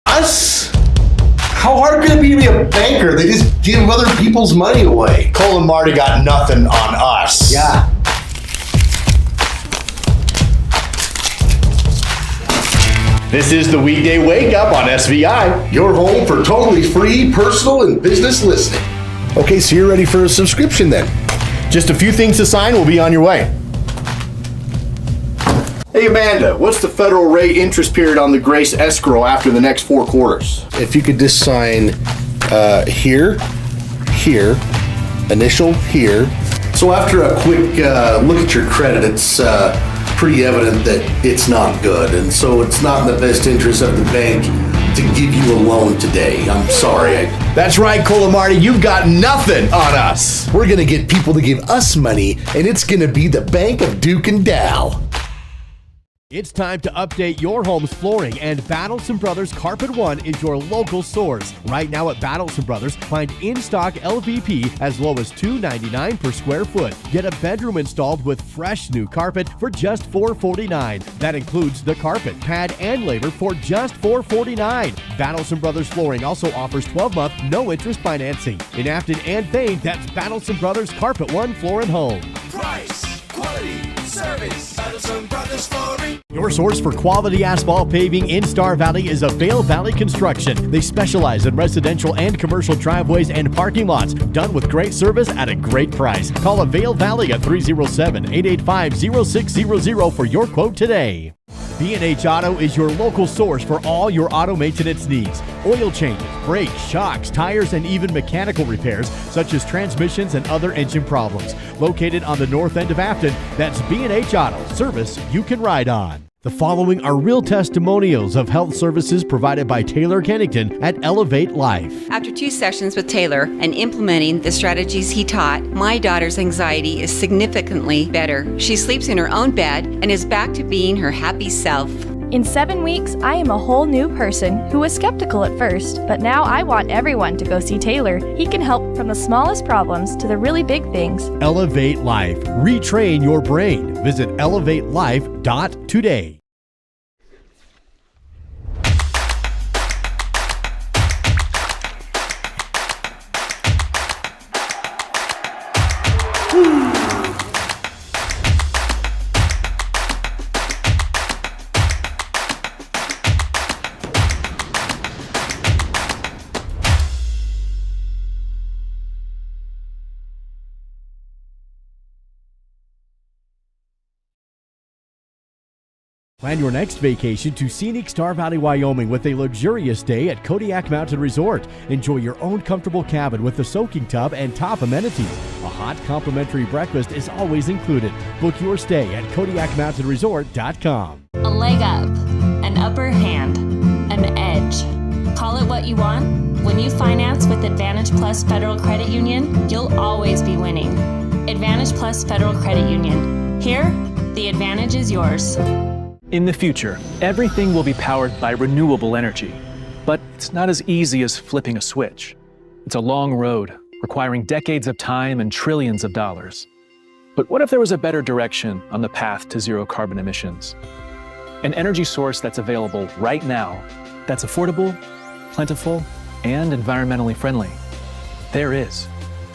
Us? How hard can it be to be a banker? They just give other people's money away. Cole and Marty got nothing on us. Yeah. This is the Weekday Wake Up on SVI. Your home for totally free personal and business listening. Okay, so you're ready for a subscription then? Just a few things to sign, we'll be on your way. Hey Amanda, what's the federal rate interest period on the Grace escrow after the next 4 quarters? If you could just sign here, initial here. So after a quick look at your credit, it's pretty evident that it's not good. And so it's not in the best interest of the bank to give you a loan today. I'm sorry. That's right, Cole and Marty, you've got nothing on us. We're gonna get people to give us money, and it's gonna be the Bank of Duke and Dow. It's time to update your home's flooring, and Battleson Brothers Carpet One is your local source. Right now at Battleson Brothers, find in-stock LVP as low as $2.99 per square foot. Get a bedroom installed with fresh new carpet for just $4.49. That includes the carpet, pad, and labor for just $4.49. Battleson Brothers Flooring also offers 12-month no-interest financing. In Afton and Thane, that's Battleson Brothers Carpet One Floor and Home. Price, quality, service, Battleson Brothers Flooring. Your source for quality asphalt paving in Star Valley is Vail Valley Construction. They specialize in residential and commercial driveways and parking lots, done with great service at a great price. Call Vail Valley at 307-885-0600 for your quote today. B&H Auto is your local source for all your auto maintenance needs. Oil changes, brakes, shocks, tires, and even mechanical repairs such as transmissions and other engine problems. Located on the north end of Afton, that's B&H Auto, service you can ride on. The following are real testimonials of health services provided by Taylor Kennington at Elevate Life. After 2 sessions with Taylor and implementing the strategies he taught, my daughter's anxiety is significantly better. She sleeps in her own bed and is back to being her happy self. In 7 weeks, I am a whole new person who was skeptical at first, but now I want everyone to go see Taylor. He can help from the smallest problems to the really big things. Elevate Life. Retrain your brain. Visit elevatelife.today. Plan your next vacation to scenic Star Valley, Wyoming with a luxurious stay at Kodiak Mountain Resort. Enjoy your own comfortable cabin with a soaking tub and top amenities. A hot complimentary breakfast is always included. Book your stay at KodiakMountainResort.com. A leg up, an upper hand, an edge. Call it what you want. When you finance with Advantage Plus Federal Credit Union, you'll always be winning. Advantage Plus Federal Credit Union. Here, the advantage is yours. In the future, everything will be powered by renewable energy, but it's not as easy as flipping a switch. It's a long road, requiring decades of time and trillions of dollars. But what if there was a better direction on the path to zero carbon emissions? An energy source that's available right now, that's affordable, plentiful, and environmentally friendly. There is.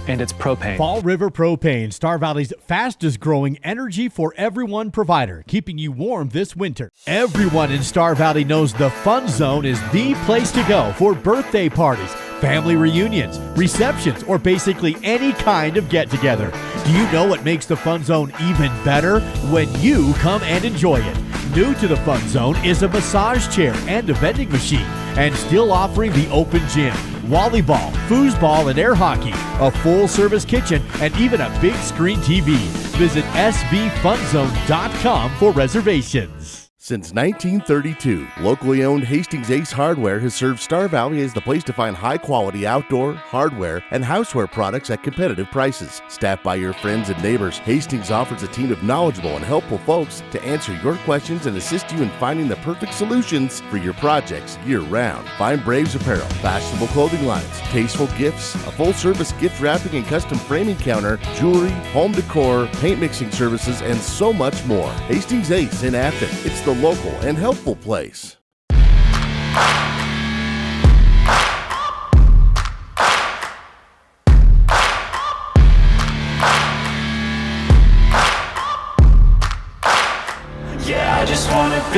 And it's propane. Fall River Propane, Star Valley's fastest growing energy for everyone provider, keeping you warm this winter. Everyone in Star Valley knows the Fun Zone is the place to go for birthday parties, family reunions, receptions, or basically any kind of get-together. Do you know what makes the Fun Zone even better? When you come and enjoy it. New to the Fun Zone is a massage chair and a vending machine, and still offering the open gym, volleyball, foosball, and air hockey, a full-service kitchen, and even a big screen TV. Visit svfunzone.com for reservations. Since 1932, locally owned Hastings Ace Hardware has served Star Valley as the place to find high-quality outdoor, hardware, and houseware products at competitive prices. Staffed by your friends and neighbors, Hastings offers a team of knowledgeable and helpful folks to answer your questions and assist you in finding the perfect solutions for your projects year-round. Find Braves apparel, fashionable clothing lines, tasteful gifts, a full-service gift wrapping and custom framing counter, jewelry, home decor, paint mixing services, and so much more. Hastings Ace in Afton. It's the local and helpful place.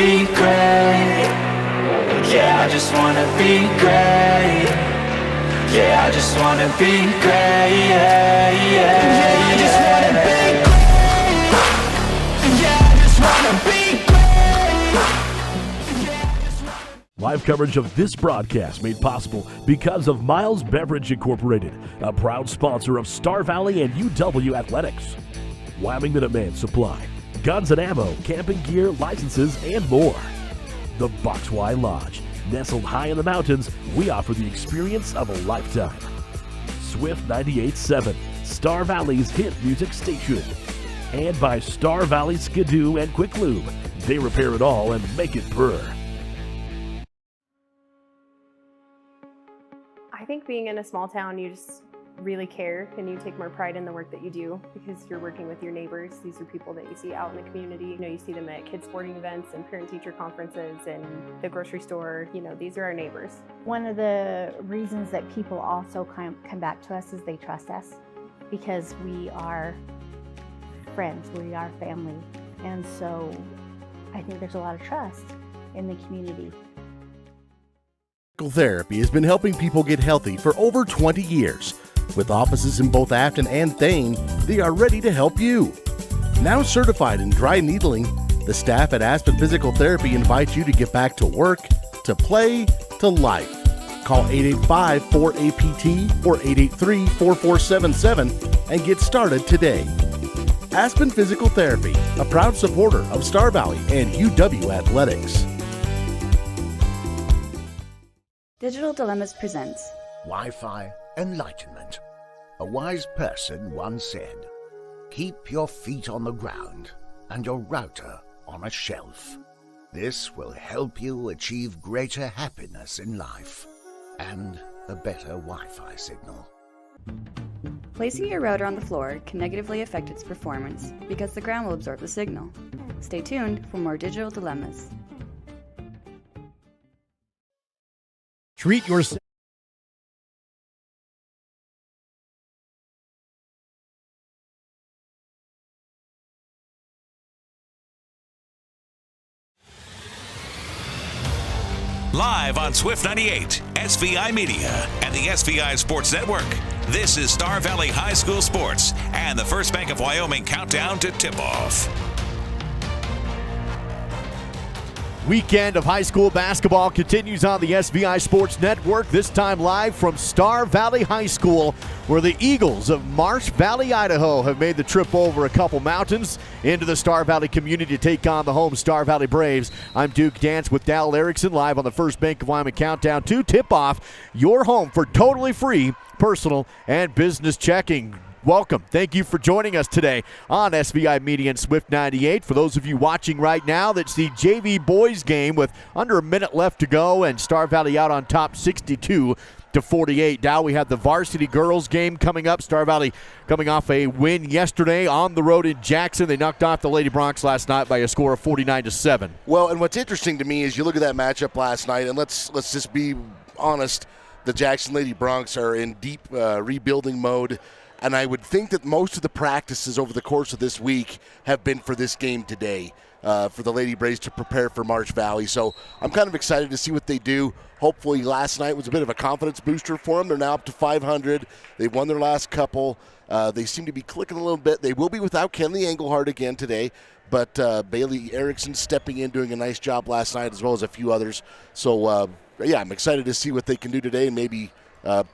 be great. Yeah, I just wanna be great. Yeah, I just wanna be great. Yeah, yeah, I just wanna be great. Yeah, I just wanna be great. Live coverage of this broadcast made possible because of Miles Beverage Incorporated, a proud sponsor of Star Valley and UW Athletics. Wyoming Minuteman Supply, guns and ammo, camping gear, licenses, and more. The Box Y Lodge, nestled high in the mountains, we offer the experience of a lifetime. Swift 98.7, Star Valley's hit music station. And by Star Valley Skidoo and Quick Lube, they repair it all and make it purr. I think being in a small town, you just really care and you take more pride in the work that you do because you're working with your neighbors. These are people that you see out in the community. You know, you see them at kids sporting events and parent-teacher conferences and the grocery store. You know, these are our neighbors. One of the reasons that people also come back to us is they trust us because we are friends, we are family. And so I think there's a lot of trust in the community. Physical therapy has been helping people get healthy for over 20 years. With offices in both Afton and Thane, they are ready to help you. Now certified in dry needling, the staff at Aspen Physical Therapy invites you to get back to work, to play, to life. Call 885-4APT or 883-4477 and get started today. Aspen Physical Therapy, a proud supporter of Star Valley and UW Athletics. Digital Dilemmas presents Wi-Fi Enlightenment. A wise person once said, "Keep your feet on the ground and your router on a shelf. This will help you achieve greater happiness in life and a better Wi-Fi signal." Placing your router on the floor can negatively affect its performance because the ground will absorb the signal. Stay tuned for more Digital Dilemmas. Treat yourself. Live on Swift 98, SVI Media, and the SVI Sports Network. This is Star Valley High School Sports and the First Bank of Wyoming countdown to tip-off. Weekend of high school basketball continues on the SVI Sports Network, this time live from Star Valley High School, where the Eagles of Marsh Valley, Idaho have made the trip over a couple mountains into the Star Valley community to take on the home Star Valley Braves. I'm Duke Dance with Dal Erickson, live on the First Bank of Wyoming countdown to tip-off, your home for totally free personal and business checking. Welcome. Thank you for joining us today on SVI Media and Swift 98. For those of you watching right now, that's the JV boys game with under a minute left to go and Star Valley out on top 62-48. Now we have the varsity girls game coming up. Star Valley coming off a win yesterday on the road in Jackson. They knocked off the Lady Broncs last night by a score of 49-7. Well, and what's interesting to me is you look at that matchup last night, and let's just be honest, the Jackson Lady Broncs are in deep rebuilding mode. And I would think that most of the practices over the course of this week have been for this game today, for the Lady Braves to prepare for Marsh Valley. So I'm kind of excited to see what they do. Hopefully last night was a bit of a confidence booster for them. They're now up to 500. They've won their last couple. They seem to be clicking a little bit. They will be without Kenley Engelhardt again today. But Bailey Erickson stepping in, doing a nice job last night, as well as a few others. So, yeah, I'm excited to see what they can do today and maybe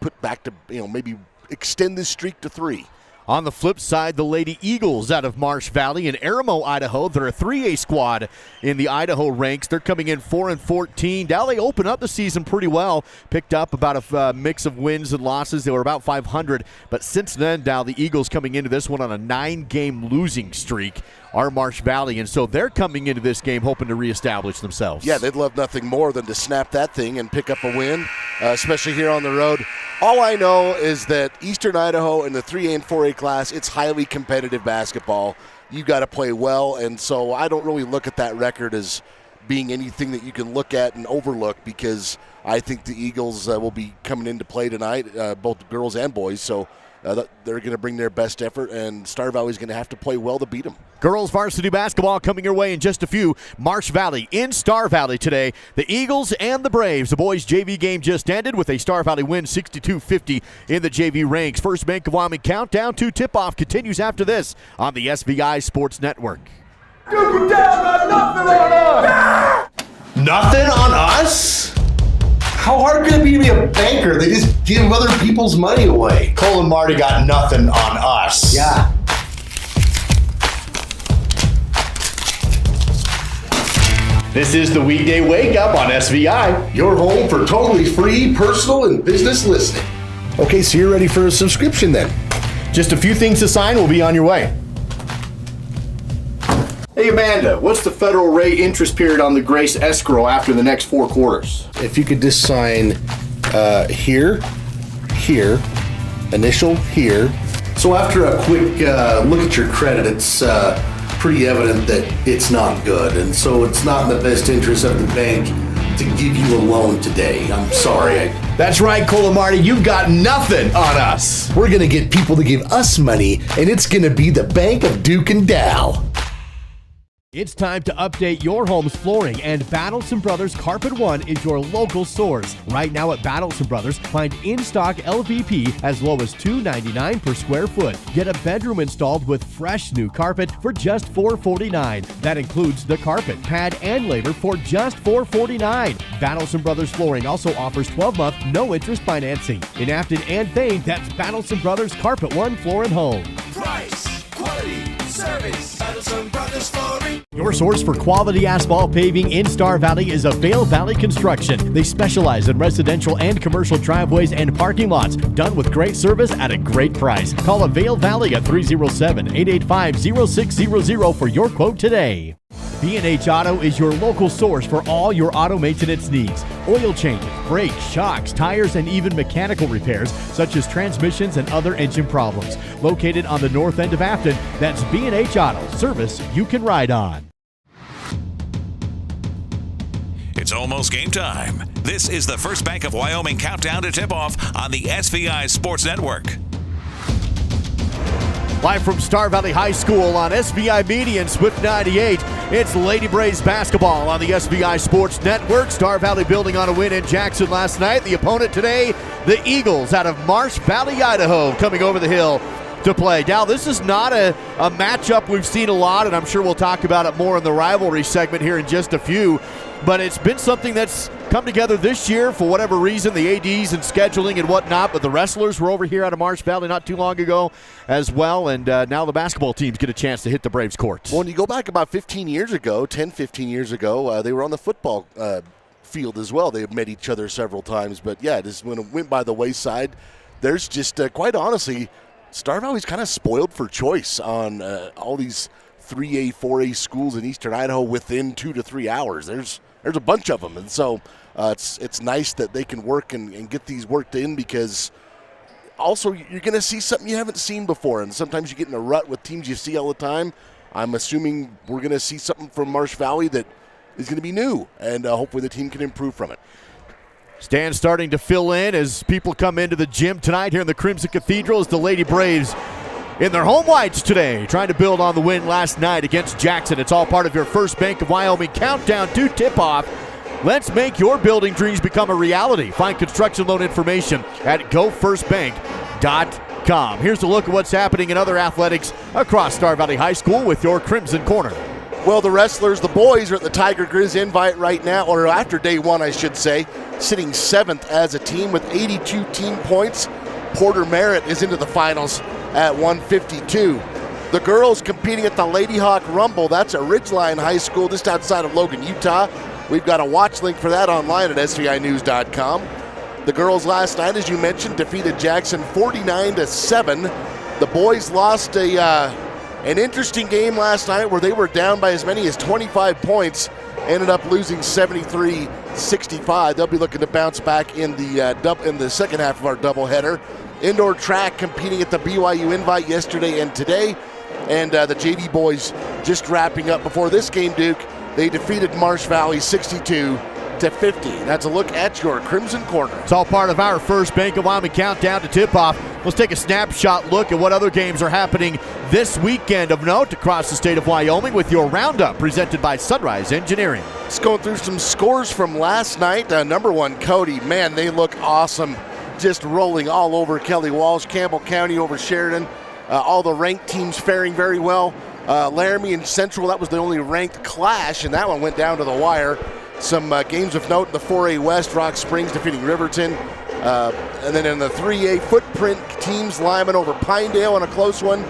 put back to, maybe extend this streak to 3. On the flip side, the Lady Eagles out of Marsh Valley in Aramo, Idaho. They're a 3A squad in the Idaho ranks. They're coming in 4-14. Now they open up the season pretty well. Picked up about a mix of wins and losses. They were about 500. But since then, Dow, the Eagles coming into this one on a 9-game losing streak are Marsh Valley. And so they're coming into this game hoping to reestablish themselves. Yeah, they'd love nothing more than to snap that thing and pick up a win, especially here on the road. All I know is that Eastern Idaho in the 3A and 4A class, it's highly competitive basketball. You got to play well, and so I don't really look at that record as being anything that you can look at and overlook, because I think the Eagles will be coming into play tonight, both girls and boys. So they're going to bring their best effort, and Star Valley's going to have to play well to beat them. Girls varsity basketball coming your way in just a few. Marsh Valley in Star Valley today. The Eagles and the Braves. The boys' JV game just ended with a Star Valley win 62-50 in the JV ranks. First Bank of Wyoming countdown to tip-off continues after this on the SVI Sports Network. Nothing on us? How hard can it be to be a banker? They just give other people's money away. Cole and Marty got nothing on us. Yeah. This is the Weekday Wake Up on SVI, your home for totally free personal and business listening. Okay, so you're ready for a subscription then. Just a few things to sign, we'll be on your way. Hey Amanda, what's the federal rate interest period on the Grace escrow after the next 4 quarters? If you could just sign here, initial here. So after a quick look at your credit, it's pretty evident that it's not good. And so it's not in the best interest of the bank to give you a loan today. I'm sorry. That's right, Cole and Marty, you've got nothing on us. We're gonna get people to give us money, and it's gonna be the Bank of Duke and Dow. It's time to update your home's flooring, and Battleson Brothers Carpet One is your local source. Right now at Battleson Brothers, find in-stock LVP as low as $2.99 per square foot. Get a bedroom installed with fresh new carpet for just $4.49. That includes the carpet, pad, and labor for just $4.49. Battleson Brothers Flooring also offers 12-month no-interest financing. In Afton and Thane, that's Battleson Brothers Carpet One Floor and Home. Price, quality, service, Battleson Brothers Flooring. Your source for quality asphalt paving in Star Valley is Avail Valley Construction. They specialize in residential and commercial driveways and parking lots, done with great service at a great price. Call Avail Valley at 307-885-0600 for your quote today. B&H Auto is your local source for all your auto maintenance needs. Oil changes, brakes, shocks, tires, and even mechanical repairs such as transmissions and other engine problems. Located on the north end of Afton, that's B&H Auto, service you can ride on. It's almost game time. This is the First Bank of Wyoming countdown to tip-off on the SVI Sports Network. Live from Star Valley High School on SVI Media and Swift 98, it's Lady Braves basketball on the SVI Sports Network. Star Valley building on a win in Jackson last night. The opponent today, the Eagles out of Marsh Valley, Idaho, coming over the hill to play. Now, this is not a matchup we've seen a lot, and I'm sure we'll talk about it more in the rivalry segment here in just a few, but it's been something that's come together this year for whatever reason, the ADs and scheduling and whatnot, but the wrestlers were over here out of Marsh Valley not too long ago as well, and now the basketball teams get a chance to hit the Braves courts. Well, when you go back about 15 years ago, they were on the football field as well. They have met each other several times, but yeah, just when it went by the wayside, there's just, quite honestly, Star Valley's kind of spoiled for choice on all these 3A, 4A schools in eastern Idaho within 2 to 3 hours. There's a bunch of them, and so it's nice that they can work and get these worked in, because also you're going to see something you haven't seen before, and sometimes you get in a rut with teams you see all the time. I'm assuming we're going to see something from Marsh Valley that is going to be new, and hopefully the team can improve from it. Stands starting to fill in as people come into the gym tonight here in the Crimson Cathedral as the Lady Braves in their home whites today, trying to build on the win last night against Jackson. It's all part of your First Bank of Wyoming countdown to tip-off. Let's make your building dreams become a reality. Find construction loan information at gofirstbank.com. Here's a look at what's happening in other athletics across Star Valley High School with your Crimson Corner. Well, the wrestlers, the boys, are at the Tiger Grizz Invite right now, or after day one, I should say, sitting 7th as a team with 82 team points. Porter Merritt is into the finals at 152. The girls competing at the Lady Hawk Rumble, that's at Ridgeline High School just outside of Logan, Utah. We've got a watch link for that online at SVInews.com. The girls last night, as you mentioned, defeated Jackson 49-7. The boys lost an interesting game last night where they were down by as many as 25 points, ended up losing 73-65. They'll be looking to bounce back in the second half of our doubleheader. Indoor track competing at the BYU Invite yesterday and today, and the JV boys just wrapping up before this game, Duke. They defeated Marsh Valley 62-50. That's a look at your Crimson Corner. It's all part of our First Bank of Wyoming countdown to tip-off. Let's take a snapshot look at what other games are happening this weekend of note across the state of Wyoming with your roundup presented by Sunrise Engineering. Just going through some scores from last night. Number 1, Cody. Man, they look awesome. Just rolling all over Kelly Walsh. Campbell County over Sheridan. All the ranked teams faring very well. Laramie and Central, that was the only ranked clash, and that one went down to the wire. Some games of note in the 4A West, Rock Springs defeating Riverton. And then in the 3A footprint teams, Lyman over Pinedale in a close one.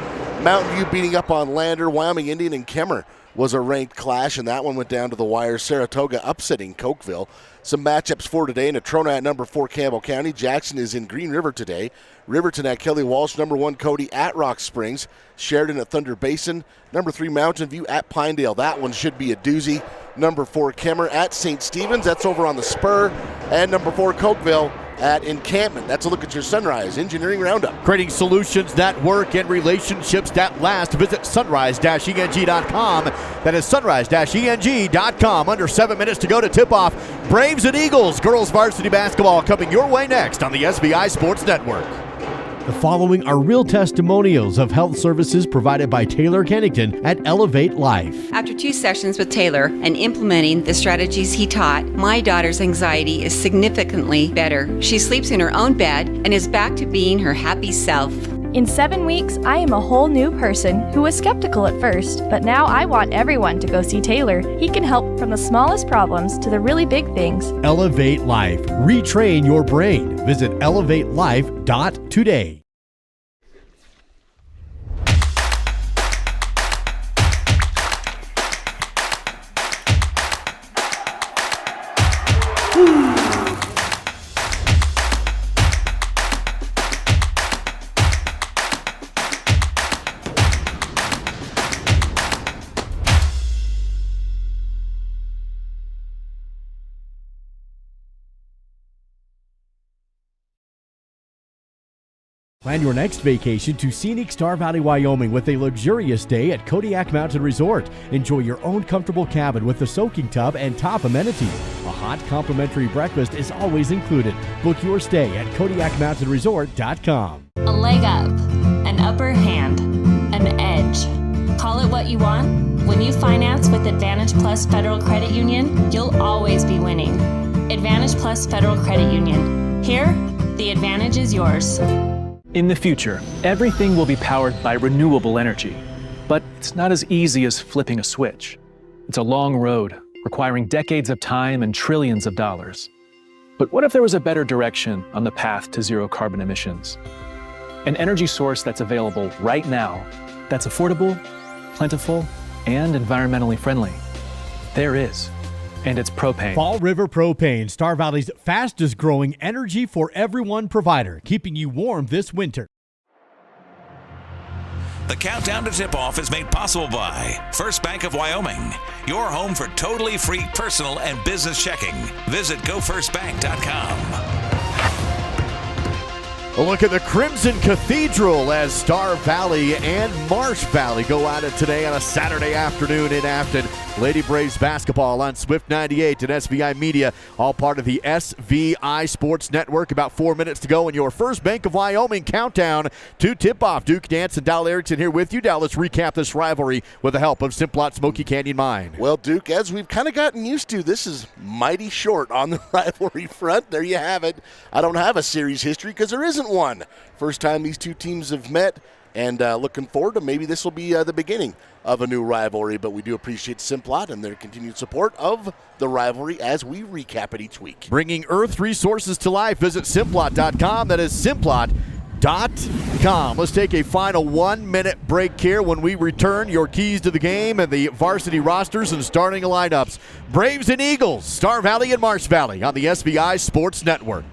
Mountain View beating up on Lander. Wyoming Indian and Kemmer was a ranked clash, and that one went down to the wire. Saratoga upsetting Cokeville. Some matchups for today. Natrona at number 4, Campbell County. Jackson is in Green River today. Riverton at Kelly Walsh. Number 1, Cody at Rock Springs. Sheridan at Thunder Basin. Number 3, Mountain View at Pinedale. That one should be a doozy. Number 4, Kemmer at St. Stephen's. That's over on the Spur. And number 4, Cokeville at Encampment. That's a look at your Sunrise Engineering Roundup. Creating solutions that work and relationships that last. Visit sunrise-eng.com. That is sunrise-eng.com. Under 7 minutes to go to tip-off. Braves and Eagles girls varsity basketball coming your way next on the SVI Sports Network. The following are real testimonials of health services provided by Taylor Kennington at Elevate Life. After 2 sessions with Taylor and implementing the strategies he taught, my daughter's anxiety is significantly better. She sleeps in her own bed and is back to being her happy self. In 7 weeks, I am a whole new person who was skeptical at first, but now I want everyone to go see Taylor. He can help from the smallest problems to the really big things. Elevate Life. Retrain your brain. Visit elevatelife.today. Plan your next vacation to scenic Star Valley, Wyoming with a luxurious stay at Kodiak Mountain Resort. Enjoy your own comfortable cabin with a soaking tub and top amenities. A hot complimentary breakfast is always included. Book your stay at KodiakMountainResort.com. A leg up, an upper hand, an edge. Call it what you want. When you finance with Advantage Plus Federal Credit Union, you'll always be winning. Advantage Plus Federal Credit Union. Here, the advantage is yours. In the future, everything will be powered by renewable energy. But it's not as easy as flipping a switch. It's a long road, requiring decades of time and trillions of dollars. But what if there was a better direction on the path to zero carbon emissions? An energy source that's available right now, that's affordable, plentiful, and environmentally friendly. There is. And it's propane. Fall River Propane, Star Valley's fastest growing energy for everyone provider, keeping you warm this winter. The countdown to tip-off is made possible by First Bank of Wyoming, your home for totally free personal and business checking. Visit gofirstbank.com. A look at the Crimson Cathedral as Star Valley and Marsh Valley go at it today on a Saturday afternoon in Afton. Lady Braves basketball on Swift 98 and SVI Media, all part of the SVI Sports Network. About 4 minutes to go in your First Bank of Wyoming countdown to tip-off. Duke Dance and Dal Erickson here with you. Dal, let's recap this rivalry with the help of Simplot Smoky Canyon Mine. Well, Duke, as we've kind of gotten used to, this is mighty short on the rivalry front. There you have it. I don't have a series history because there isn't one. First time these two teams have met, and looking forward to maybe this will be the beginning of a new rivalry, but we do appreciate Simplot and their continued support of the rivalry as we recap it each week. Bringing Earth resources to life, visit Simplot.com. That is Simplot.com. Let's take a final 1 minute break here. When we return, your keys to the game and the varsity rosters and starting lineups. Braves and Eagles, Star Valley and Marsh Valley on the SVI Sports Network.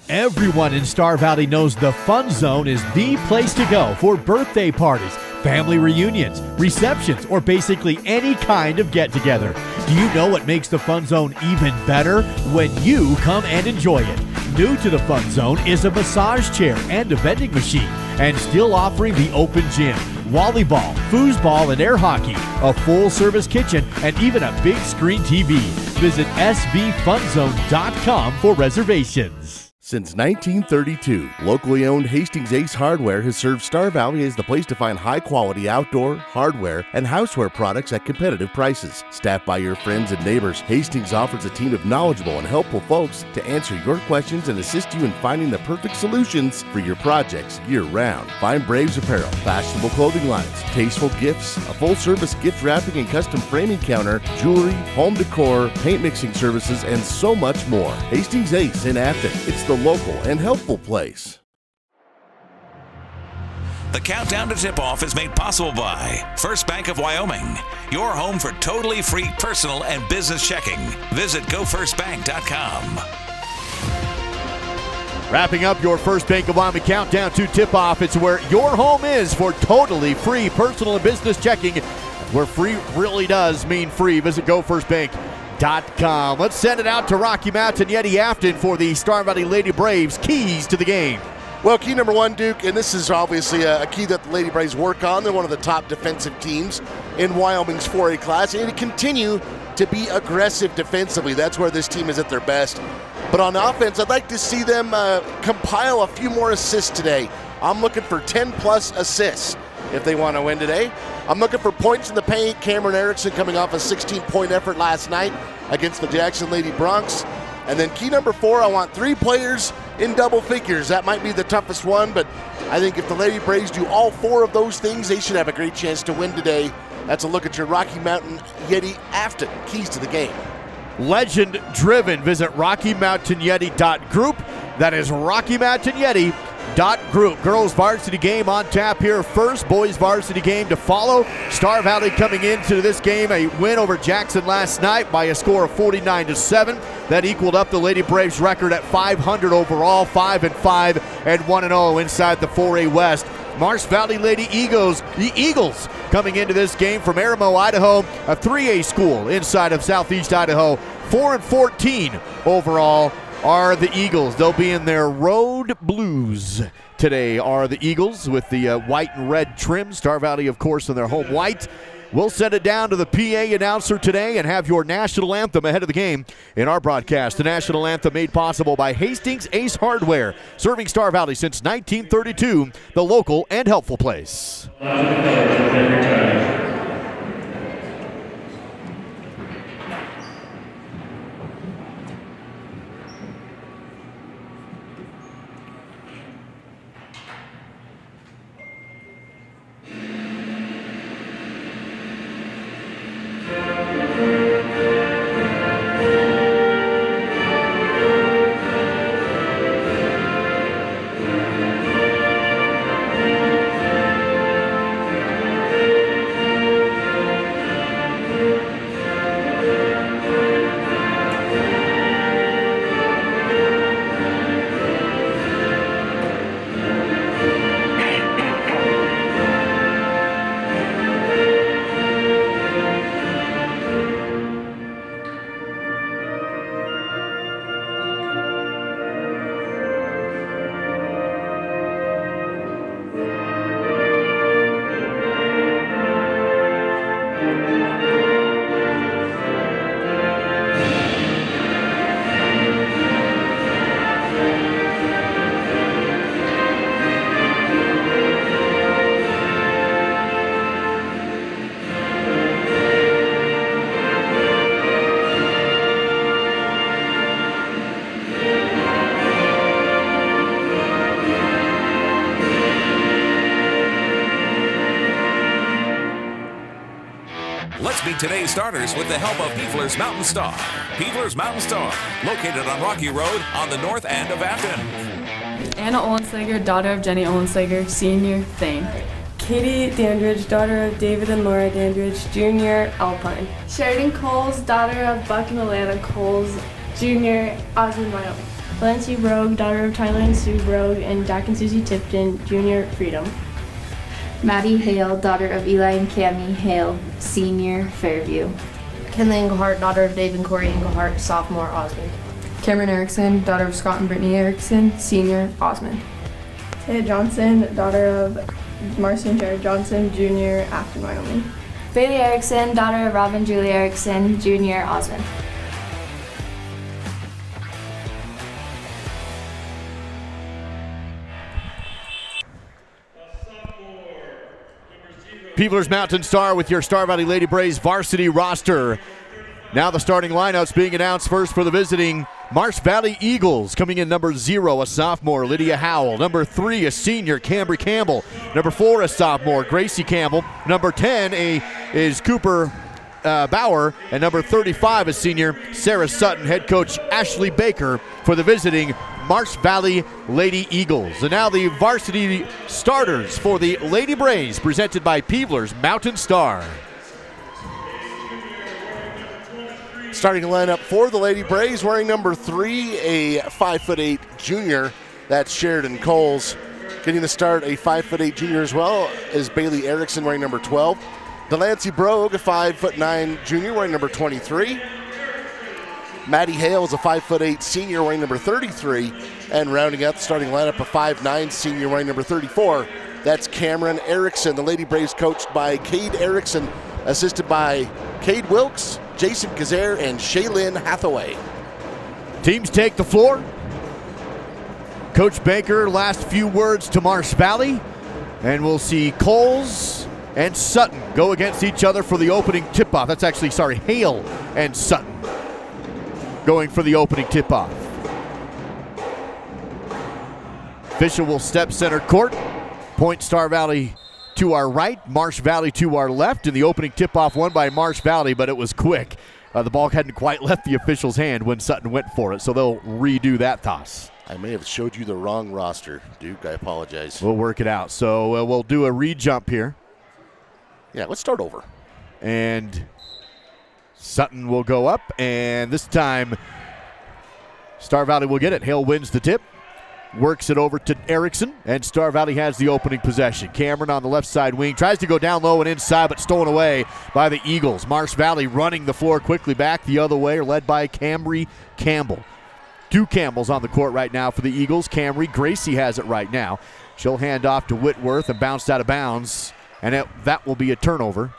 Everyone in Star Valley knows the Fun Zone is the place to go for birthday parties, family reunions, receptions, or basically any kind of get-together. Do you know what makes the Fun Zone even better? When you come and enjoy it. New to the Fun Zone is a massage chair and a vending machine, and still offering the open gym, volleyball, foosball, and air hockey, a full-service kitchen, and even a big screen TV. Visit svfunzone.com for reservations. Since 1932, locally owned Hastings Ace Hardware has served Star Valley as the place to find high-quality outdoor, hardware, and houseware products at competitive prices. Staffed by your friends and neighbors, Hastings offers a team of knowledgeable and helpful folks to answer your questions and assist you in finding the perfect solutions for your projects year-round. Find Braves apparel, fashionable clothing lines, tasteful gifts, a full-service gift wrapping and custom framing counter, jewelry, home decor, paint mixing services, and so much more. Hastings Ace in Afton. It's the local and helpful place. The countdown to tip-off is made possible by First Bank of Wyoming, your home for totally free personal and business checking. Visit gofirstbank.com. Wrapping up your First Bank of Wyoming countdown to tip-off. It's where your home is for totally free personal and business checking, where free really does mean free. Visit gofirstbank.com. Let's send it out to Rocky Mountain Yeti Afton for the Star Valley Lady Braves keys to the game. Well, key number one, Duke, and this is obviously a key that the Lady Braves work on. They're one of the top defensive teams in Wyoming's 4A class, and to continue to be aggressive defensively. That's where this team is at their best. But on offense, I'd like to see them compile a few more assists today. I'm looking for 10-plus assists if they want to win today. I'm looking for points in the paint. Cameron Erickson coming off a 16-point effort last night against the Jackson Lady Broncs. And then key number 4, I want 3 players in double figures. That might be the toughest one, but I think if the Lady Braves do all 4 of those things, they should have a great chance to win today. That's a look at your Rocky Mountain Yeti Afton keys to the game. Legend driven. Visit RockyMountainYeti.group. That is RockyMountainYeti.group. Girls varsity game on tap here first. Boys varsity game to follow. Star Valley coming into this game a win over Jackson last night by a score of 49-7. That equaled up the Lady Braves record at 500 overall, 5-5 and 1-0 inside the 4A West. Marsh Valley Lady Eagles, the Eagles, coming into this game from Aramo, Idaho, a 3A school inside of Southeast Idaho. 4-14 overall are the Eagles. They'll be in their road blues today, are the Eagles, with the white and red trim. Star Valley, of course, in their home white. We'll send it down to the PA announcer today and have your national anthem ahead of the game in our broadcast. The national anthem made possible by Hastings Ace Hardware, serving Star Valley since 1932, the local and helpful place. Let's meet today's starters with the help of Peefler's Mountain Star. Peefler's Mountain Star, located on Rocky Road on the north end of Afton. Anna Olenslager, daughter of Jenny Olenslager, senior, Thane. Katie Dandridge, daughter of David and Laura Dandridge, junior, Alpine. Sheridan Coles, daughter of Buck and Alana Coles, junior, Osmond, Wyoming. Valencia Brogue, daughter of Tyler and Sue Brogue, and Dak and Susie Tipton, junior, Freedom. Maddie Hale, daughter of Eli and Cammie Hale, senior, Fairview. Kinley Englehart, daughter of Dave and Corey Englehart, sophomore, Osmond. Cameron Erickson, daughter of Scott and Brittany Erickson, senior, Osmond. Taya Johnson, daughter of Marcy and Jared Johnson, junior, Afton, Wyoming. Bailey Erickson, daughter of Rob and Julie Erickson, junior, Osmond. Peeblers Mountain Star with your Star Valley Lady Braves varsity roster. Now the starting lineups being announced first for the visiting Marsh Valley Eagles. Coming in number 0, a sophomore, Lydia Howell. Number 3, a senior, Cambry Campbell. Number 4, a sophomore, Gracie Campbell. Number 10 is Cooper Bauer. And number 35, a senior, Sarah Sutton. Head coach Ashley Baker for the visiting Marsh Valley Lady Eagles. And now the varsity starters for the Lady Braves, presented by Peeblers Mountain Star. Starting lineup for the Lady Braves, wearing number 3, a 5'8" junior. That's Sheridan Coles. Getting the start, a 5'8" junior as well, is Bailey Erickson, wearing number 12. Delancey Brogue, a 5'9" junior, wearing number 23. Maddie Hale is a 5'8" senior, wearing number 33. And rounding out the starting lineup, a 5'9" senior, wearing number 34. That's Cameron Erickson. The Lady Braves coached by Cade Erickson, assisted by Cade Wilkes, Jason Kazair, and Shaylin Hathaway. Teams take the floor. Coach Baker, last few words to Marsh Valley. And we'll see Coles and Sutton go against each other for the opening tip-off. That's actually, Hale and Sutton going for the opening tip-off. Official will step center court. Point Star Valley to our right, Marsh Valley to our left, and the opening tip-off won by Marsh Valley, but it was quick. The ball hadn't quite left the official's hand when Sutton went for it, so they'll redo that toss. I may have showed you the wrong roster, Duke. I apologize. We'll work it out. So we'll do a re-jump here. Yeah, let's start over. And Sutton will go up, and this time Star Valley will get it. Hale wins the tip. Works it over to Erickson, and Star Valley has the opening possession. Cameron on the left side wing tries to go down low and inside, but stolen away by the Eagles. Marsh Valley running the floor quickly back the other way, led by Cambry Campbell. 2 Campbells on the court right now for the Eagles. Camry Gracie has it right now. She'll hand off to Whitworth and bounced out of bounds, and that will be a turnover.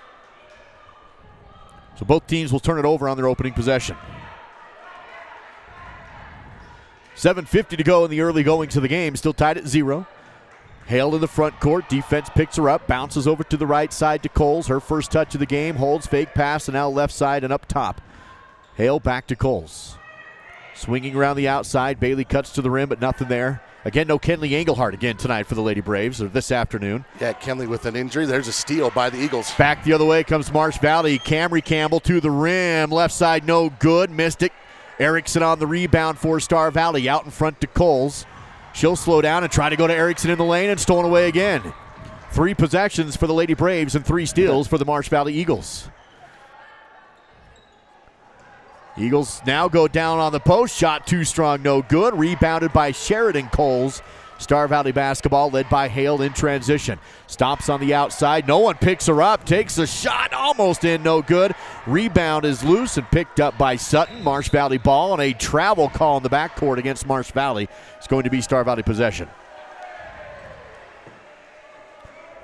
So both teams will turn it over on their opening possession. 7:50 to go in the early goings of the game. Still tied at 0. Hale in the front court. Defense picks her up. Bounces over to the right side to Coles. Her first touch of the game. Holds, fake pass, and now left side and up top. Hale back to Coles. Swinging around the outside. Bailey cuts to the rim, but nothing there. Again, no Kenley Engelhardt again tonight for the Lady Braves, or this afternoon. Yeah, Kenley with an injury. There's a steal by the Eagles. Back the other way comes Marsh Valley. Camry Campbell to the rim. Left side no good. Missed it. Erickson on the rebound for Star Valley. Out in front to Coles. She'll slow down and try to go to Erickson in the lane, and stolen away again. 3 possessions for the Lady Braves and 3 steals for the Marsh Valley Eagles. Eagles now go down on the post. Shot too strong, no good. Rebounded by Sheridan Coles. Star Valley basketball led by Hale in transition. Stops on the outside. No one picks her up. Takes a shot. Almost in. No good. Rebound is loose and picked up by Sutton. Marsh Valley ball, and a travel call in the backcourt against Marsh Valley. It's going to be Star Valley possession.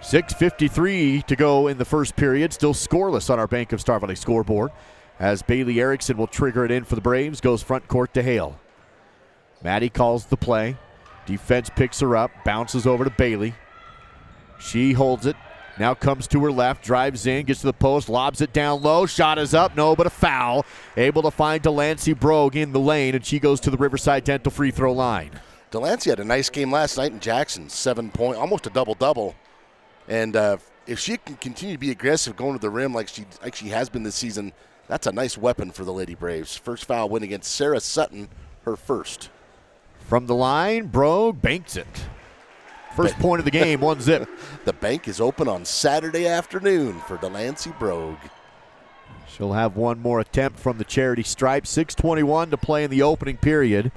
6:53 to go in the first period. Still scoreless on our Bank of Star Valley scoreboard, as Bailey Erickson will trigger it in for the Braves. Goes front court to Hale. Maddie calls the play. Defense picks her up, bounces over to Bailey. She holds it, now comes to her left, drives in, gets to the post, lobs it down low. Shot is up, no, but a foul. Able to find Delancey Brogue in the lane, and she goes to the Riverside Dental free throw line. Delancey had a nice game last night in Jackson, 7 point, almost a double-double. And if she can continue to be aggressive going to the rim like she has been this season, that's a nice weapon for the Lady Braves. First foul win against Sarah Sutton, her first. From the line, Brogue banks it. First point of the game, 1-zip. The bank is open on Saturday afternoon for Delancey Brogue. She'll have one more attempt from the charity stripe. 6:21 to play in the opening period.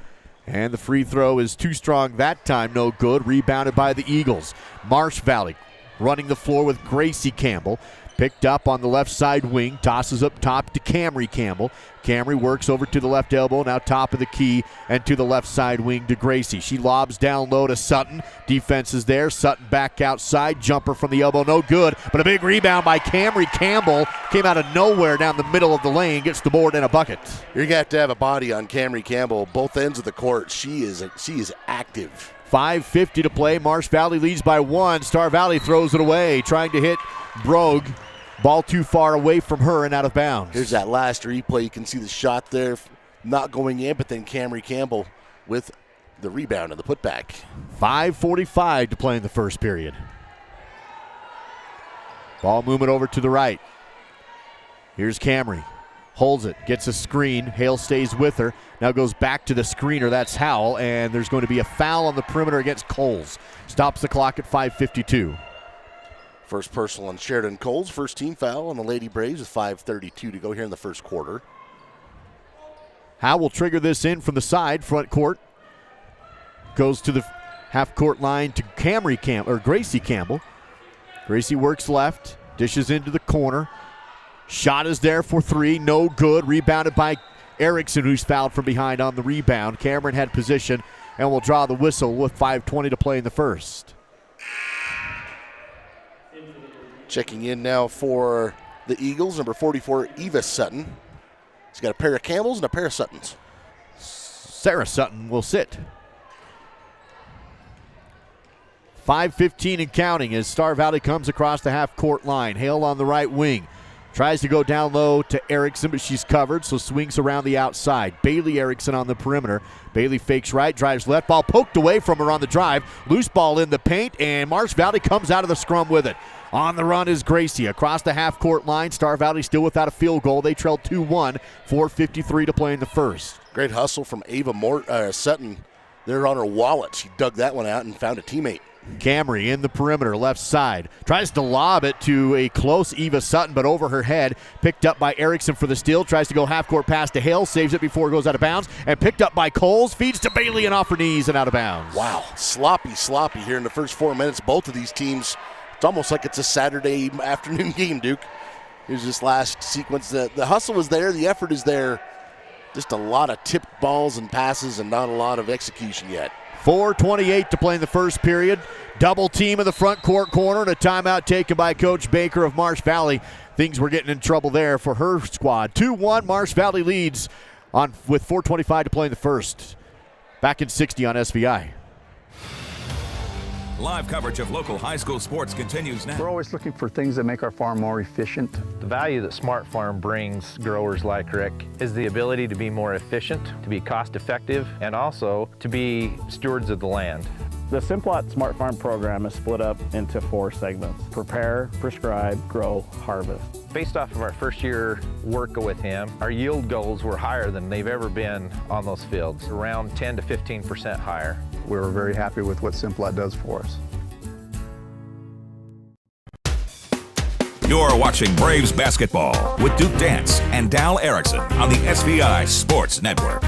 And the free throw is too strong that time, no good. Rebounded by the Eagles. Marsh Valley running the floor with Gracie Campbell. Picked up on the left side wing, tosses up top to Camry Campbell. Camry works over to the left elbow, now top of the key, and to the left side wing to Gracie. She lobs down low to Sutton. Defense is there. Sutton back outside. Jumper from the elbow, no good. But a big rebound by Camry Campbell. Came out of nowhere down the middle of the lane. Gets the board and a bucket. You're going to have a body on Camry Campbell, both ends of the court. She is active 5:50 to play. Marsh Valley leads by 1. Star Valley throws it away, trying to hit Brogue. Ball too far away from her and out of bounds. Here's that last replay. You can see the shot there not going in, but then Camry Campbell with the rebound and the putback. 5:45 to play in the first period. Ball movement over to the right. Here's Camry. Holds it, gets a screen. Hale stays with her. Now goes back to the screener. That's Howell, and there's going to be a foul on the perimeter against Coles. Stops the clock at 5:52. First personal on Sheridan Coles. First team foul on the Lady Braves with 5:32 to go here in the first quarter. Howell will trigger this in from the side, front court. Goes to the half-court line to Gracie Campbell. Gracie works left, dishes into the corner. Shot is there for 3, no good. Rebounded by Erickson, who's fouled from behind on the rebound. Cameron had position and will draw the whistle with 5:20 to play in the first. Checking in now for the Eagles, number 44, Eva Sutton. He's got a pair of Campbells and a pair of Suttons. Sarah Sutton will sit. 5:15 and counting as Star Valley comes across the half-court line. Hale on the right wing. Tries to go down low to Erickson, but she's covered, so swings around the outside. Bailey Erickson on the perimeter. Bailey fakes right, drives left. Ball poked away from her on the drive. Loose ball in the paint, and Marsh Valley comes out of the scrum with it. On the run is Gracie. Across the half-court line, Star Valley still without a field goal. They trail 2-1, 4:53 to play in the first. Great hustle from Ava Sutton. They're on her wallet. She dug that one out and found a teammate. Camry in the perimeter, left side. Tries to lob it to a close Eva Sutton, but over her head. Picked up by Erickson for the steal. Tries to go half-court pass to Hale. Saves it before it goes out of bounds. And picked up by Coles. Feeds to Bailey and off her knees and out of bounds. Wow. Sloppy here in the first 4 minutes. Both of these teams, it's almost like it's a Saturday afternoon game, Duke. Here's this last sequence. The hustle is there. The effort is there. Just a lot of tipped balls and passes and not a lot of execution yet. 4:28 to play in the first period. Double team in the front court corner and a timeout taken by Coach Baker of Marsh Valley. Things were getting in trouble there for her squad. 2-1, Marsh Valley leads with 4:25 to play in the first. Back in 60 on SVI. Live coverage of local high school sports continues now. We're always looking for things that make our farm more efficient. The value that Smart Farm brings growers like Rick is the ability to be more efficient, to be cost effective, and also to be stewards of the land. The Simplot Smart Farm program is split up into 4 segments: prepare, prescribe, grow, harvest. Based off of our first year work with him, our yield goals were higher than they've ever been on those fields, around 10 to 15% higher. We were very happy with what Simplot does for us. You're watching Braves basketball with Duke Dance and Dal Erickson on the SVI Sports Network.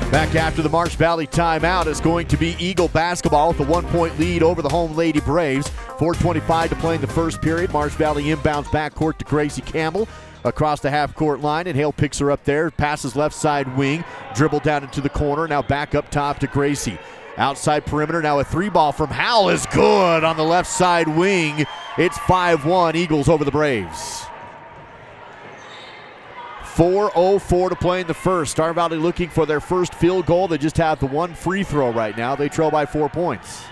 Back after the Marsh Valley timeout, it's going to be Eagle basketball with a 1-point lead over the home Lady Braves. 4:25 to play in the first period. Marsh Valley inbounds backcourt to Gracie Campbell across the half-court line, and Hale picks her up there, passes left side wing, dribble down into the corner, now back up top to Gracie. Outside perimeter, now a 3-ball from Howell is good on the left side wing. It's 5-1, Eagles over the Braves. 4:04 to play in the first. Star Valley looking for their first field goal. They just have the one free throw right now. They trail by 4 points.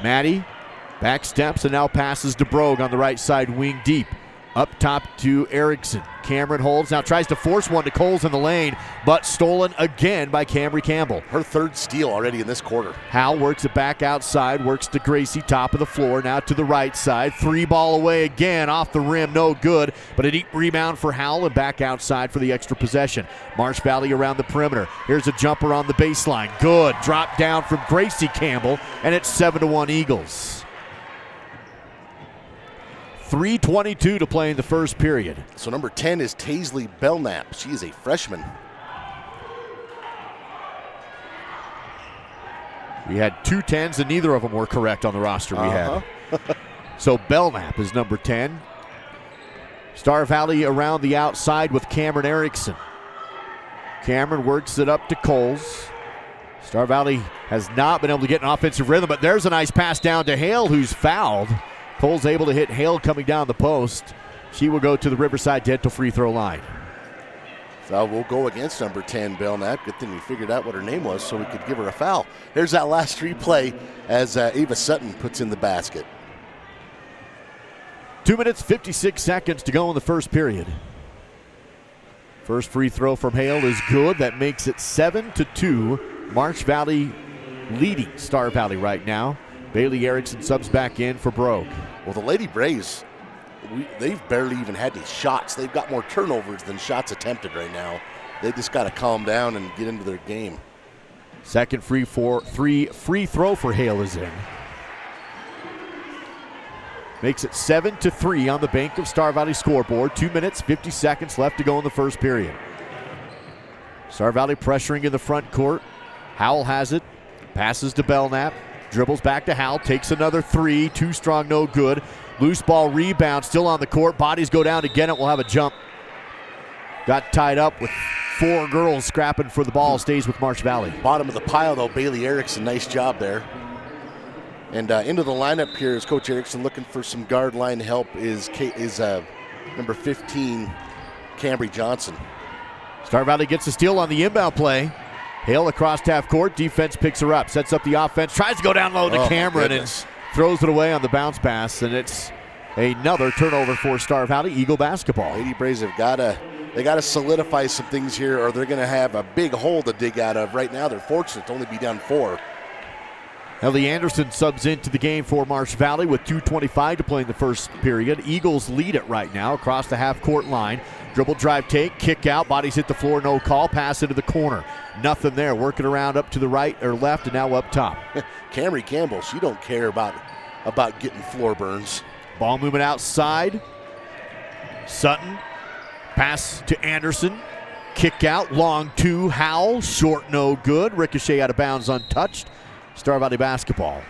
Maddie back steps and now passes to Brogue on the right side wing deep. Up top to Erickson. Cameron holds, now tries to force one to Coles in the lane, but stolen again by Camry Campbell. Her third steal already in this quarter. Hal works it back outside, works to Gracie, top of the floor, now to the right side. 3-ball away again, off the rim, no good, but a deep rebound for Howell and back outside for the extra possession. Marsh Valley around the perimeter. Here's a jumper on the baseline. Good. Drop down from Gracie Campbell, and it's 7-1 Eagles. 3:22 to play in the first period. So number 10 is Taisley Belknap. She is a freshman. We had 2 10s and neither of them were correct on the roster we had. So Belknap is number 10. Star Valley around the outside with Cameron Erickson. Cameron works it up to Coles. Star Valley has not been able to get an offensive rhythm, but there's a nice pass down to Hale, who's fouled. Cole's able to hit Hale coming down the post. She will go to the Riverside Dental free throw line. So we'll go against number 10, Belknap. Good thing we figured out what her name was so we could give her a foul. Here's that last replay as Ava Sutton puts in the basket. 2 minutes, 56 seconds to go in the first period. First free throw from Hale is good. That makes it 7-2. Marsh Valley leading Star Valley right now. Bailey Erickson subs back in for Brogue. Well, the Lady Braves, they've barely even had any shots. They've got more turnovers than shots attempted right now. They just got to calm down and get into their game. Second free throw for Hale is in. Makes it 7-3 on the bank of Star Valley scoreboard. 2 minutes, 50 seconds left to go in the first period. Star Valley pressuring in the front court. Howell has it. Passes to Belknap. Dribbles back to Howell. Takes another three. Too strong, no good. Loose ball rebound. Still on the court. Bodies go down to get it. We'll have a jump. Got tied up with 4 girls scrapping for the ball. Stays with Marsh Valley. Bottom of the pile, though, Bailey Erickson. Nice job there. And into the lineup here is Coach Erickson looking for some guard line help is number 15, Cambry Johnson. Star Valley gets a steal on the inbound play. Hale across half court. Defense picks her up. Sets up the offense. Tries to go down low to Cameron and throws it away on the bounce pass. And it's another turnover for Star Valley Eagle basketball. Lady Braves have got to solidify some things here or they're going to have a big hole to dig out of. Right now they're fortunate to only be down 4. Ellie Anderson subs into the game for Marsh Valley with 2:25 to play in the first period. Eagles lead it right now across the half-court line. Dribble, drive, take, kick out. Bodies hit the floor, no call. Pass into the corner. Nothing there. Working around up to the right or left and now up top. Camry Campbell, she don't care about getting floor burns. Ball movement outside. Sutton. Pass to Anderson. Kick out. Long 2. Howell. Short, no good. Ricochet out of bounds, untouched. Star Valley basketball.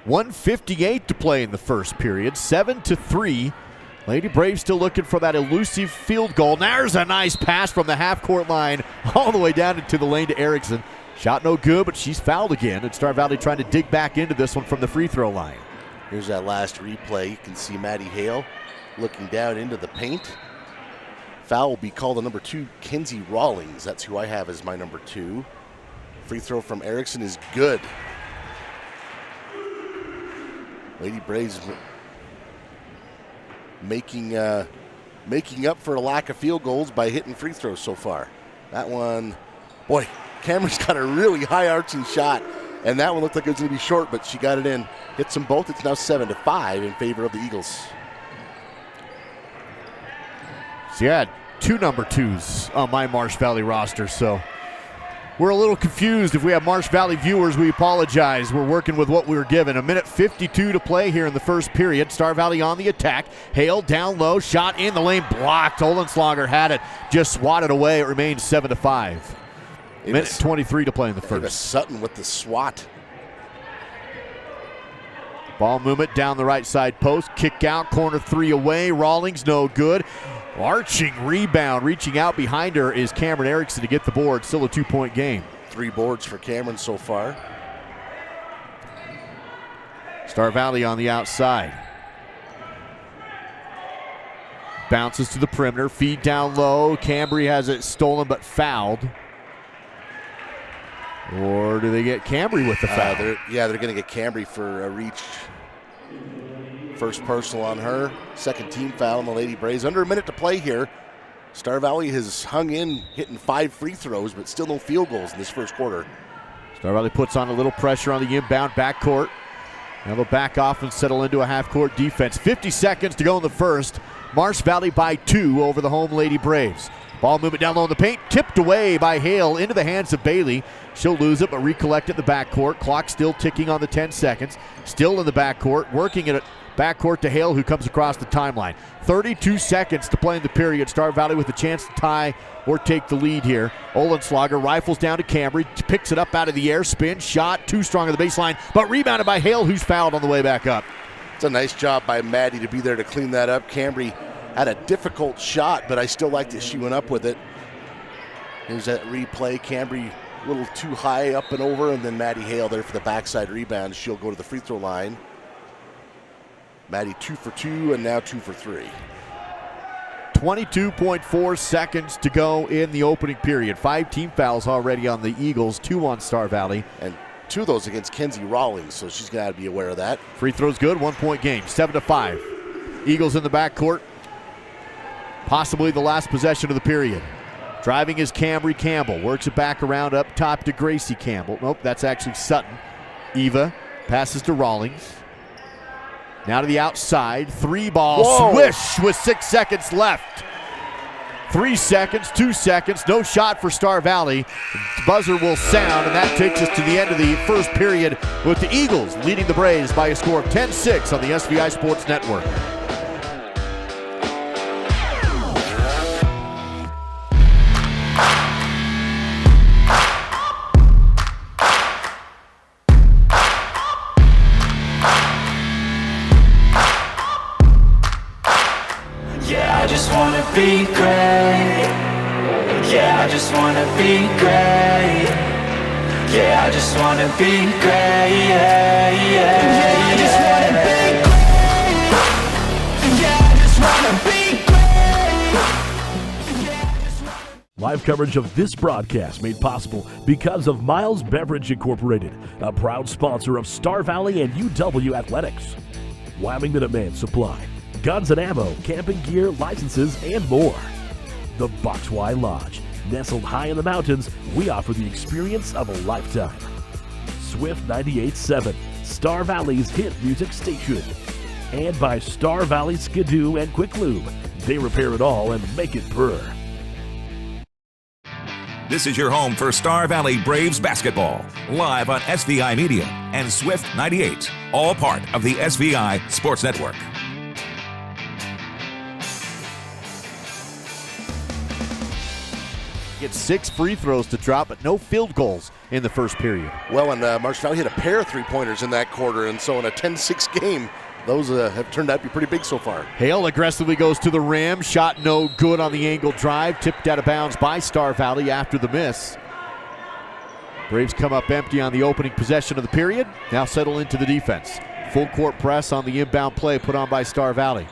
.158 to play in the first period. 7-3. Lady Braves still looking for that elusive field goal. There's a nice pass from the half-court line all the way down into the lane to Erickson. Shot no good, but she's fouled again. And Star Valley trying to dig back into this one from the free throw line. Here's that last replay. You can see Maddie Hale looking down into the paint. Foul will be called on number 2, Kenzie Rawlings. That's who I have as my number 2. Free throw from Erickson is good. Lady Braves making up for a lack of field goals by hitting free throws so far. That one, boy, Cameron's got a really high arching shot, and that one looked like it was going to be short, but she got it in. Hits them both. It's now 7-5 in favor of the Eagles. So you had 2 number 2s on my Marsh Valley roster, so we're a little confused. If we have Marsh Valley viewers, we apologize. We're working with what we were given. 1:52 to play here in the first period. Star Valley on the attack. Hale down low, shot in the lane, blocked. Olenslager had it, just swatted away. It remains 7-5. Minute 23 to play in the first. Sutton with the swat. Ball movement down the right side post. Kick out, corner 3 away. Rawlings, no good. Arching rebound, reaching out behind her is Cameron Erickson to get the board. Still a 2-point game. 3 boards for Cameron so far. Star Valley on the outside. Bounces to the perimeter, feed down low. Cambry has it stolen but fouled. Or do they get Cambry with the foul? They're going to get Cambry for a reach. First personal on her. Second team foul on the Lady Braves. Under a minute to play here. Star Valley has hung in, hitting 5 free throws, but still no field goals in this first quarter. Star Valley puts on a little pressure on the inbound backcourt. Now they'll back off and settle into a half-court defense. 50 seconds to go in the first. Marsh Valley by 2 over the home Lady Braves. Ball movement down low in the paint, tipped away by Hale into the hands of Bailey. She'll lose it, but recollect at the backcourt. Clock still ticking on the 10 seconds. Still in the backcourt, working it backcourt to Hale, who comes across the timeline. 32 seconds to play in the period. Star Valley with a chance to tie or take the lead here. Olenslager rifles down to Cambry, picks it up out of the air, spin, shot, too strong on the baseline, but rebounded by Hale, who's fouled on the way back up. It's a nice job by Maddie to be there to clean that up. Cambry had a difficult shot, but I still like that she went up with it. Here's that replay. Cambry a little too high up and over, and then Maddie Hale there for the backside rebound. She'll go to the free throw line. Maddie 2 for 2 and now 2 for 3. 22.4 seconds to go in the opening period. 5 team fouls already on the Eagles, 2 on Star Valley. And 2 of those against Kenzie Rawlings, so she's got to be aware of that. Free throw's good, 1-point game, 7-5. Eagles in the backcourt. Possibly the last possession of the period. Driving is Camry Campbell. Works it back around up top to Gracie Campbell. Nope, that's actually Sutton. Eva passes to Rawlings. Now to the outside. 3-ball swish with 6 seconds left. 3 seconds, 2 seconds, no shot for Star Valley. The buzzer will sound, and that takes us to the end of the first period with the Eagles leading the Braves by a score of 10-6 on the SVI Sports Network. Yeah, I just wanna be great. Yeah, I just wanna be great. Yeah, I just wanna be great. Yeah, yeah, yeah, I just wanna be great. Yeah, I just wanna be great. Yeah, I just wanna... Live coverage of this broadcast made possible because of Miles Beverage Incorporated, a proud sponsor of Star Valley and UW Athletics. Wyoming Minuteman Supply, guns and ammo, camping gear, licenses, and more. The Box Y Lodge. Nestled high in the mountains, we offer the experience of a lifetime. Swift 98.7, Star Valley's hit music station. And by Star Valley Skidoo and Quick Lube. They repair it all and make it purr. This is your home for Star Valley Braves basketball, live on SVI Media and Swift 98, all part of the SVI Sports Network. Gets 6 free throws to drop, but no field goals in the first period. Well, and Marsh Valley hit a pair of three-pointers in that quarter, and so in a 10-6 game, those have turned out to be pretty big so far. Hale aggressively goes to the rim. Shot no good on the angle drive. Tipped out of bounds by Star Valley after the miss. Braves come up empty on the opening possession of the period. Now settle into the defense. Full court press on the inbound play put on by Star Valley.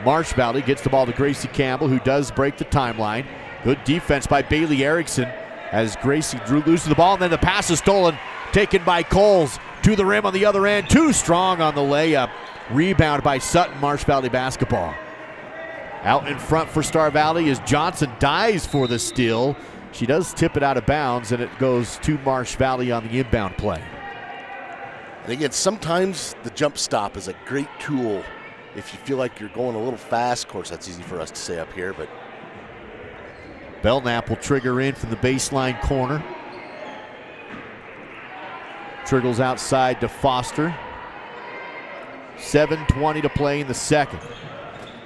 Marsh Valley gets the ball to Gracie Campbell, who does break the timeline. Good defense by Bailey Erickson as Gracie loses the ball, and then the pass is stolen, taken by Coles to the rim on the other end. Too strong on the layup. Rebound by Sutton. Marsh Valley basketball. Out in front for Star Valley as Johnson dives for the steal. She does tip it out of bounds, and it goes to Marsh Valley on the inbound play. And again, sometimes the jump stop is a great tool if you feel like you're going a little fast. Of course, that's easy for us to say up here, but Belknap will trigger in from the baseline corner. Triggles outside to Foster. 7:20 to play in the second.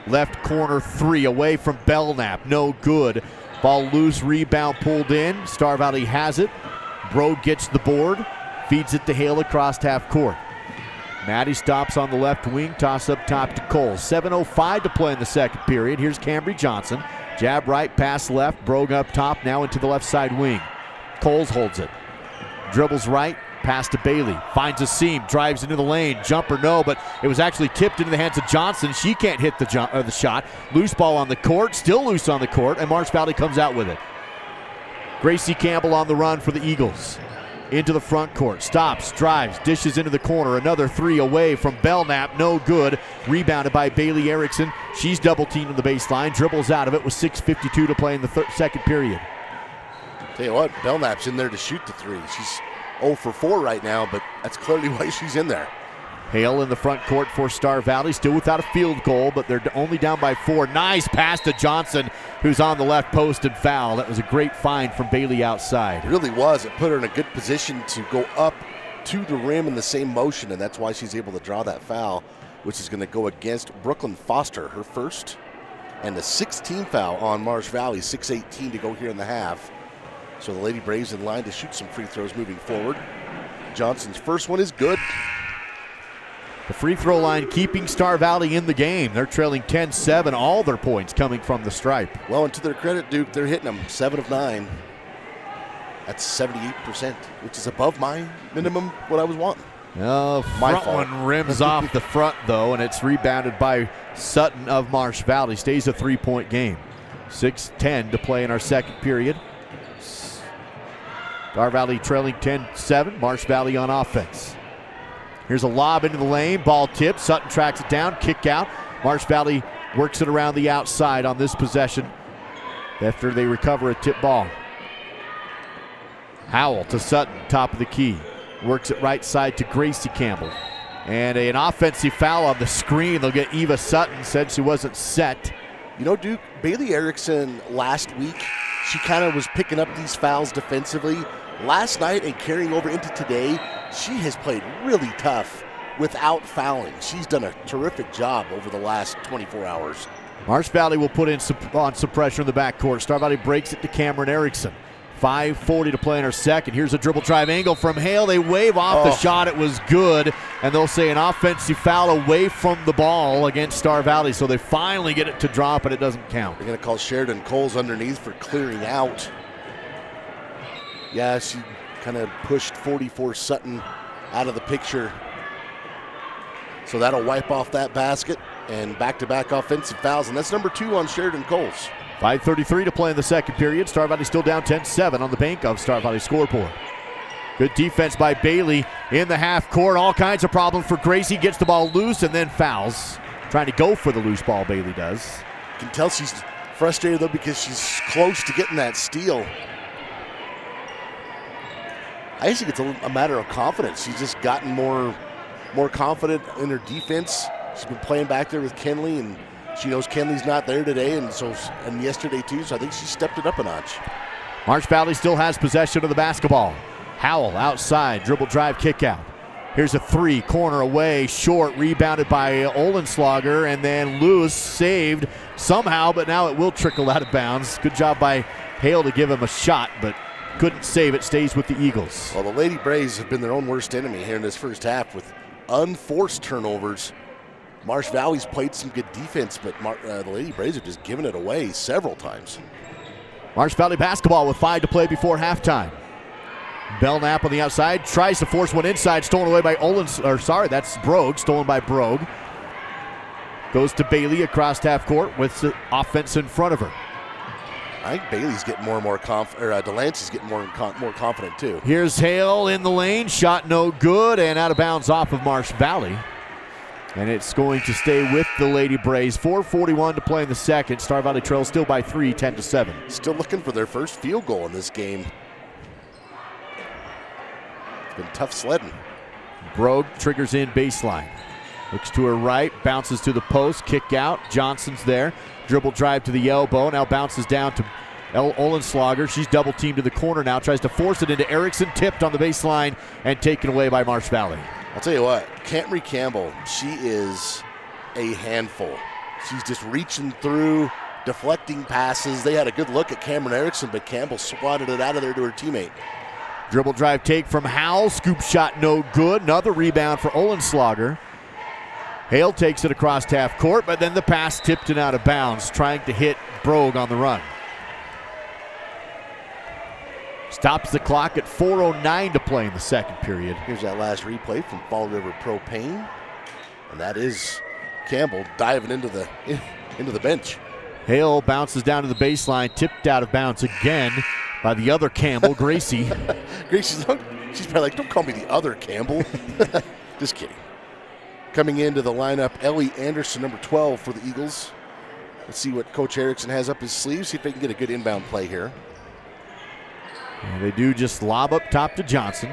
Left corner 3 away from Belknap. No good. Ball loose, rebound pulled in. Star Valley has it. Bro gets the board. Feeds it to Hale across half court. Maddie stops on the left wing. Toss up top to Cole. 7:05 to play in the second period. Here's Camry Johnson. Jab right, pass left. Brogue up top, now into the left side wing. Coles holds it. Dribbles right. Pass to Bailey, finds a seam, drives into the lane, jumper no, but it was actually tipped into the hands of Johnson. She can't hit the shot. Loose ball on the court, still loose on the court, and Marsh Valley comes out with it. Gracie Campbell on the run for the Eagles. Into the front court, stops, drives, dishes into the corner. Another 3 away from Belknap, no good. Rebounded by Bailey Erickson. She's double teamed on the baseline, dribbles out of it with 6:52 to play in the second period. Tell you what, Belknap's in there to shoot the 3. She's 0 for 4 right now, but that's clearly why she's in there. Hale in the front court for Star Valley, still without a field goal, but they're only down by 4. Nice pass to Johnson, who's on the left post and foul. That was a great find from Bailey outside. It really was. It put her in a good position to go up to the rim in the same motion, and that's why she's able to draw that foul, which is going to go against Brooklyn Foster, her first, and the 16th foul on Marsh Valley, 6:18 to go here in the half. So the Lady Braves in line to shoot some free throws moving forward. Johnson's first one is good. The free throw line keeping Star Valley in the game. They're trailing 10-7, all their points coming from the stripe. Well, and to their credit, Duke, they're hitting them 7 of 9. That's 78%, which is above my minimum, what I was wanting. My front one rims off the front, though, and it's rebounded by Sutton of Marsh Valley. Stays a 3-point game. 6:10 to play in our second period. Star Valley trailing 10-7. Marsh Valley on offense. Here's a lob into the lane. Ball tipped. Sutton tracks it down. Kick out. Marsh Valley works it around the outside on this possession after they recover a tip ball. Howell to Sutton, top of the key. Works it right side to Gracie Campbell. And an offensive foul on the screen. They'll get Eva Sutton. Said she wasn't set. You know, Duke, Bailey Erickson last week, she kind of was picking up these fouls defensively. Last night and carrying over into today, she has played really tough without fouling. She's done a terrific job over the last 24 hours. Marsh Valley will put in some pressure in the backcourt. Star Valley breaks it to Cameron Erickson. 5:40 to play in our second. Here's a dribble drive angle from Hale. They wave off the shot. It was good. And they'll say an offensive foul away from the ball against Star Valley. So they finally get it to drop, and it doesn't count. They're going to call Sheridan Coles underneath for clearing out. Yeah, she kind of pushed 44 Sutton out of the picture. So that'll wipe off that basket, and back-to-back offensive fouls. And that's number 2 on Sheridan Coles. 5:33 to play in the second period. Star Valley still down 10-7 on the bank of Star Valley scoreboard. Good defense by Bailey in the half court. All kinds of problems for Gracie. Gets the ball loose and then fouls. Trying to go for the loose ball, Bailey does. You can tell she's frustrated, though, because she's close to getting that steal. I just think it's a matter of confidence. She's just gotten more confident in her defense. She's been playing back there with Kenley, and she knows Kenley's not there today, and yesterday too, so I think she stepped it up a notch. Marsh Valley still has possession of the basketball. Howell outside, dribble drive, kick out. Here's a three, corner away, short, rebounded by Olenslager, and then loose, saved somehow, but now it will trickle out of bounds. Good job by Hale to give him a shot, but couldn't save it. Stays with the Eagles. Well, the Lady Braves have been their own worst enemy here in this first half with unforced turnovers. Marsh Valley's played some good defense, but the Lady Braves have just given it away several times. Marsh Valley basketball with 5 to play before halftime. Belknap on the outside, tries to force one inside, stolen away by that's Brogue, stolen by Brogue. Goes to Bailey across half court with the offense in front of her. I think Bailey's getting more and more confident, Delancey's getting more confident too. Here's Hale in the lane, shot no good, and out of bounds off of Marsh Valley. And it's going to stay with the Lady Braves. 4:41 to play in the second. Star Valley trails still by 3, 10-7. Still looking for their first field goal in this game. It's been tough sledding. Brogue triggers in baseline. Looks to her right, bounces to the post, kick out. Johnson's there. Dribble drive to the elbow. Now bounces down to Olenslager. She's double teamed to the corner now. Tries to force it into Erickson. Tipped on the baseline and taken away by Marsh Valley. I'll tell you what, Camry Campbell, she is a handful. She's just reaching through, deflecting passes. They had a good look at Cameron Erickson, but Campbell swatted it out of there to her teammate. Dribble drive take from Howell. Scoop shot no good. Another rebound for Olenslager. Hale takes it across half court, but then the pass tipped and out of bounds, trying to hit Brogue on the run. Stops the clock at 4:09 to play in the second period. Here's that last replay from Fall River Propane. And that is Campbell diving into the bench. Hale bounces down to the baseline, tipped out of bounds again by the other Campbell, Gracie. She's probably like, don't call me the other Campbell. Just kidding. Coming into the lineup, Ellie Anderson, number 12 for the Eagles. Let's see what Coach Erickson has up his sleeve, see if they can get a good inbound play here. Well, they do just lob up top to Johnson.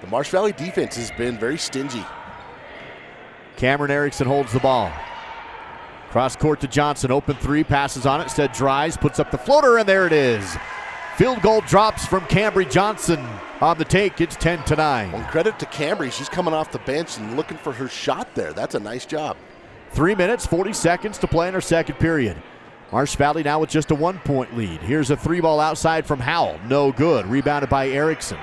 The Marsh Valley defense has been very stingy. Cameron Erickson holds the ball. Cross court to Johnson, open three, passes on it, instead drives, puts up the floater, and there it is. Field goal drops from Cambry Johnson on the take. It's 10-9. Well, credit to Cambry. She's coming off the bench and looking for her shot there. That's a nice job. 3 minutes, 40 seconds to play in our second period. Marsh Valley now with just a 1-point lead. Here's a three ball outside from Howell. No good. Rebounded by Erickson.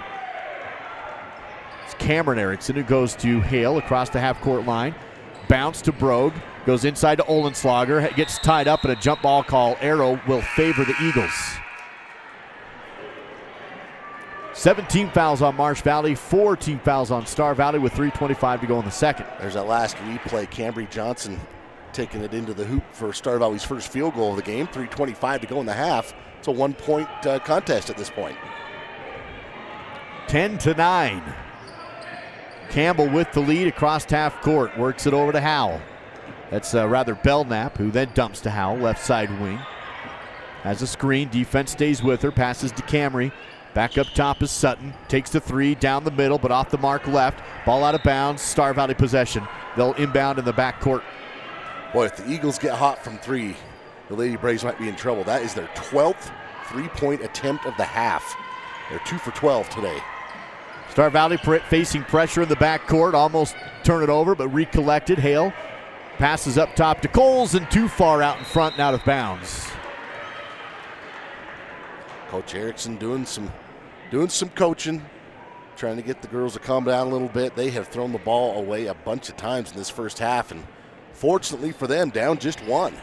It's Cameron Erickson who goes to Hale across the half-court line. Bounce to Brogue. Goes inside to Olenslager. Gets tied up, and a jump ball call. Arrow will favor the Eagles. 17 fouls on Marsh Valley, 4 team fouls on Star Valley with 3:25 to go in the second. There's that last replay. Cambry Johnson taking it into the hoop for Star Valley's first field goal of the game. 3:25 to go in the half. It's a 1-point contest at this point. 10-9. Campbell with the lead across half court. Works it over to Howell. That's Belknap, who then dumps to Howell, left side wing. Has a screen. Defense stays with her. Passes to Camry. Back up top is Sutton. Takes the three down the middle, but off the mark left. Ball out of bounds. Star Valley possession. They'll inbound in the backcourt. Boy, if the Eagles get hot from three, the Lady Braves might be in trouble. That is their 12th three-point attempt of the half. They're 2 for 12 today. Star Valley facing pressure in the backcourt. Almost turn it over, but recollected. Hale passes up top to Coles and too far out in front and out of bounds. Coach Erickson doing some coaching, trying to get the girls to calm down a little bit. They have thrown the ball away a bunch of times in this first half, and fortunately for them, down just one.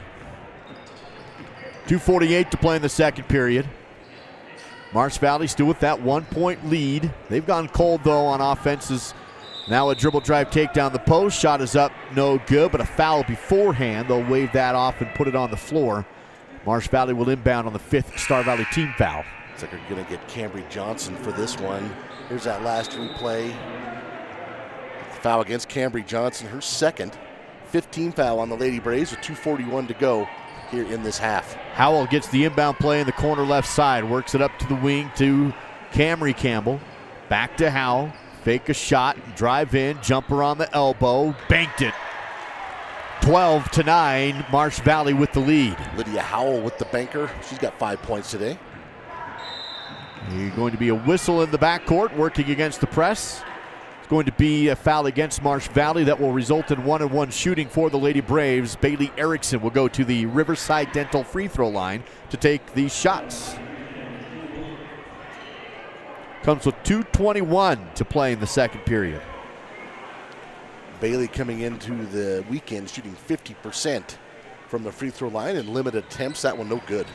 2:48 to play in the second period. Marsh Valley still with that 1-point lead. They've gone cold, though, on offenses. Now a dribble drive take down the post. Shot is up, no good, but a foul beforehand. They'll wave that off and put it on the floor. Marsh Valley will inbound on the 5th Star Valley team foul. Looks like they're going to get Cambry Johnson for this one. Here's that last replay. Foul against Cambry Johnson, her second. 15 foul on the Lady Braves with 2:41 to go here in this half. Howell gets the inbound play in the corner left side. Works it up to the wing to Camry Campbell. Back to Howell. Fake a shot, drive in, jumper on the elbow. Banked it. 12-9, Marsh Valley with the lead. Lydia Howell with the banker. She's got 5 points today. Going to be a whistle in the backcourt, working against the press. It's going to be a foul against Marsh Valley that will result in 1-and-1 shooting for the Lady Braves. Bailey Erickson will go to the Riverside Dental free throw line to take these shots. Comes with 2:21 to play in the second period. Bailey coming into the weekend shooting 50% from the free throw line and limited attempts. That one no good.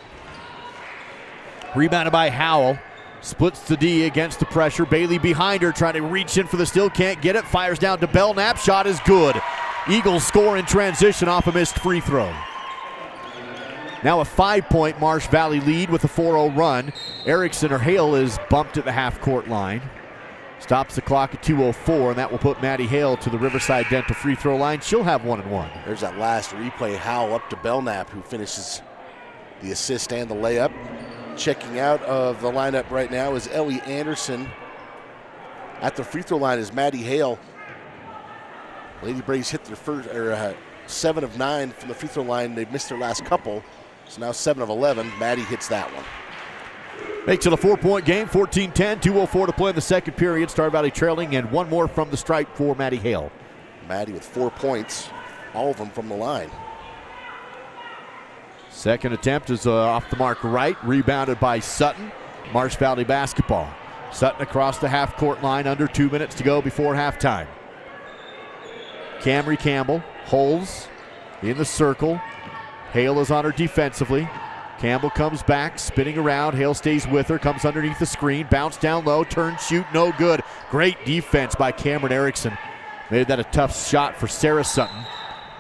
Rebounded by Howell. Splits the D against the pressure. Bailey behind her trying to reach in for the steal. Can't get it. Fires down to Belknap. Shot is good. Eagles score in transition off a missed free throw. Now a 5-point Marsh Valley lead with a 4-0 run. Erickson or Hale is bumped at the half-court line. Stops the clock at 2:04, and that will put Maddie Hale to the Riverside Dental free throw line. She'll have 1-and-1. There's that last replay. Howell up to Belknap, who finishes the assist and the layup. Checking out of the lineup right now is Ellie Anderson. At the free throw line is Maddie Hale. Lady Braves hit their first, 7 of 9 from the free throw line. They've missed their last couple, so now 7 of 11. Maddie hits that one. Makes it a 4-point game, 14-10, 2:04 to play in the second period. Star Valley trailing, and one more from the stripe for Maddie Hale. Maddie with 4 points, all of them from the line. Second attempt is off the mark right, rebounded by Sutton. Marsh Valley basketball. Sutton across the half-court line, under 2 minutes to go before halftime. Camry Campbell holds in the circle. Hale is on her defensively. Campbell comes back, spinning around. Hale stays with her, comes underneath the screen, bounce down low, turn, shoot, no good. Great defense by Cameron Erickson. Made that a tough shot for Sarah Sutton.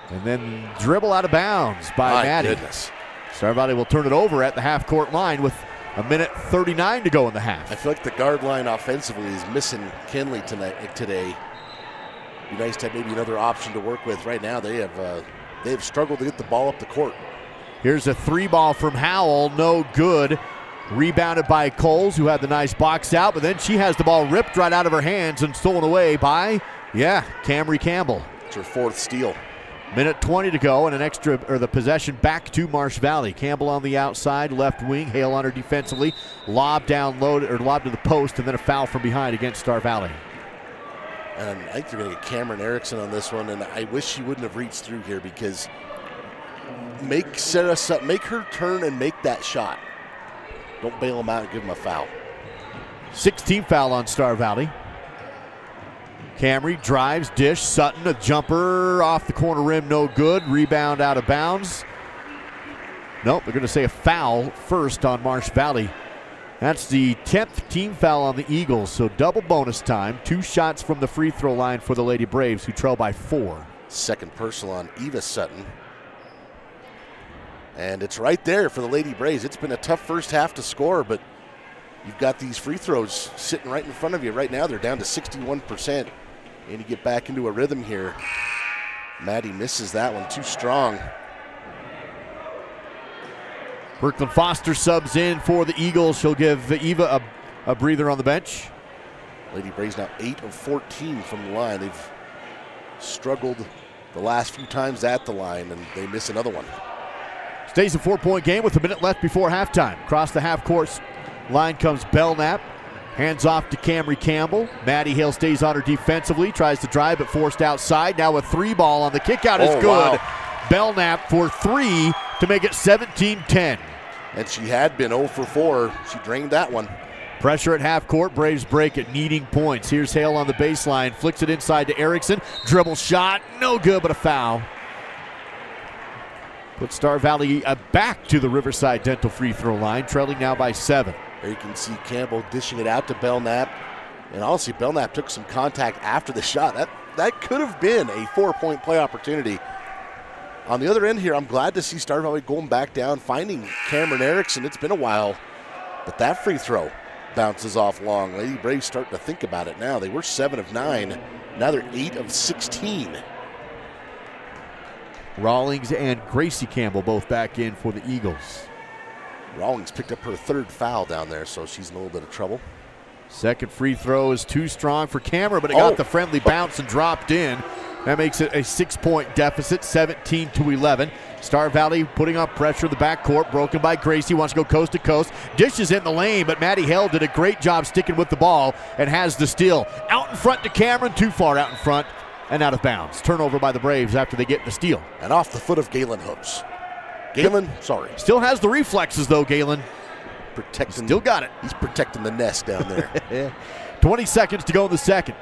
And then dribble out of bounds by Maddie. Goodness. Star Valley will turn it over at the half-court line with a minute 39 to go in the half. I feel like the guard line offensively is missing Kinley today. Be nice to have maybe another option to work with. Right now they have struggled to get the ball up the court. Here's a 3-ball from Howell, no good. Rebounded by Coles, who had the nice box out, but then she has the ball ripped right out of her hands and stolen away by, Camry Campbell. It's her 4th steal. Minute 20 to go, and the possession back to Marsh Valley. Campbell on the outside, left wing. Hale on her defensively. Lob down low, lob to the post, and then a foul from behind against Star Valley. And I think they're going to get Cameron Erickson on this one, and I wish she wouldn't have reached through here because make her turn and make that shot. Don't bail them out and give them a foul. 16th foul on Star Valley. Camry drives, dish, Sutton, a jumper off the corner rim, no good. Rebound out of bounds. Nope, they're going to say a foul first on Marsh Valley. That's the 10th team foul on the Eagles, so double bonus time. 2 shots from the free throw line for the Lady Braves, who trail by 4. Second personal on Eva Sutton. And it's right there for the Lady Braves. It's been a tough first half to score, but you've got these free throws sitting right in front of you. Right now they're down to 61%. And you get back into a rhythm here. Maddie misses that one, too strong. Brooklyn Foster subs in for the Eagles. She'll give Eva a breather on the bench. Lady Braves now 8 of 14 from the line. They've struggled the last few times at the line, and they miss another one. Stays a 4-point game with a minute left before halftime. Across the half-court line comes Belknap. Hands off to Camry Campbell. Maddie Hale stays on her defensively, tries to drive but forced outside. Now a 3-ball on the kickout is good. Wow. Belknap for 3 to make it 17-10. And she had been 0 for 4. She drained that one. Pressure at half court. Braves break it, needing points. Here's Hale on the baseline. Flicks it inside to Erickson. Dribble shot. No good, but a foul. Put Star Valley back to the Riverside Dental free throw line, trailing now by 7. There you can see Campbell dishing it out to Belknap. And honestly, Belknap took some contact after the shot. That could have been a 4-point play opportunity. On the other end here, I'm glad to see Star Valley going back down, finding Cameron Erickson. It's been a while, but that free throw bounces off long. Lady Braves starting to think about it now. They were 7 of 9. Now they're 8 of 16. Rawlings and Gracie Campbell both back in for the Eagles. Rawlings picked up her 3rd foul down there, so she's in a little bit of trouble. Second free throw is too strong for Cameron, but it got the friendly bounce and dropped in. That makes it a 6-point deficit, 17-11. Star Valley putting on pressure in the backcourt, broken by Gracie, wants to go coast to coast. Dishes in the lane, but Maddie Hale did a great job sticking with the ball and has the steal. Out in front to Cameron, too far out in front and out of bounds. Turnover by the Braves after they get the steal. And off the foot of Galen Hoops. Galen, sorry. Still has the reflexes though, Galen. Protecting. Still got it. He's protecting the nest down there. 20 seconds to go in the second.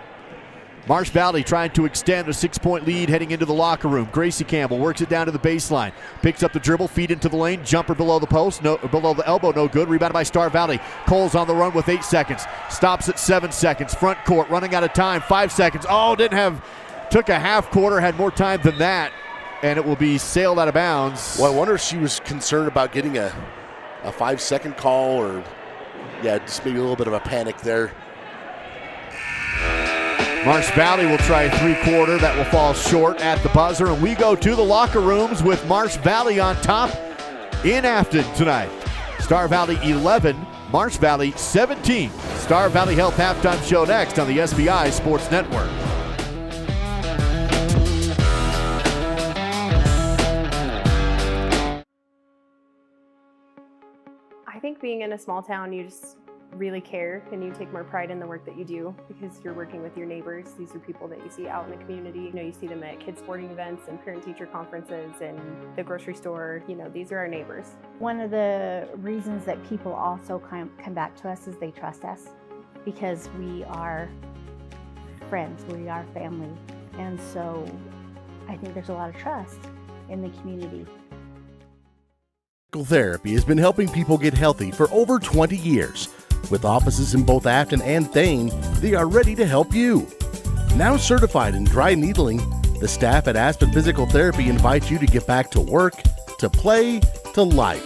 Marsh Valley trying to extend a 6-point lead heading into the locker room. Gracie Campbell works it down to the baseline. Picks up the dribble, feed into the lane, jumper below the post, below the elbow, no good. Rebounded by Star Valley. Cole's on the run with 8 seconds. Stops at 7 seconds. Front court running out of time, 5 seconds. Took a half quarter, had more time than that, and it will be sailed out of bounds. Well, I wonder if she was concerned about getting a 5-second call or, just maybe a little bit of a panic there. Marsh Valley will try a 3-quarter. That will fall short at the buzzer. And we go to the locker rooms with Marsh Valley on top in Afton tonight. Star Valley 11, Marsh Valley 17. Star Valley Health halftime show next on the SBI Sports Network. I think being in a small town, you just really care and you take more pride in the work that you do because you're working with your neighbors. These are people that you see out in the community. You see them at kids sporting events and parent-teacher conferences and the grocery store. These are our neighbors. One of the reasons that people also come back to us is they trust us because we are friends, we are family. And so I think there's a lot of trust in the community. Physical therapy has been helping people get healthy for over 20 years. With offices in both Afton and Thane, they are ready to help you. Now certified in dry needling, the staff at Aspen Physical Therapy invites you to get back to work, to play, to life.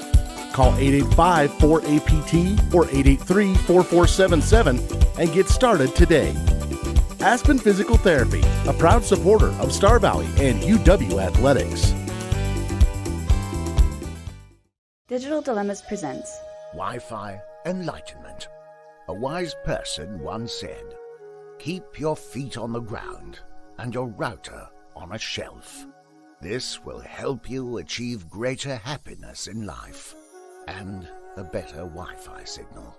Call 885-4APT or 883-4477 and get started today. Aspen Physical Therapy, a proud supporter of Star Valley and UW Athletics. Digital Dilemmas presents Wi-Fi Enlightenment. A wise person once said, "Keep your feet on the ground and your router on a shelf. This will help you achieve greater happiness in life and a better Wi-Fi signal."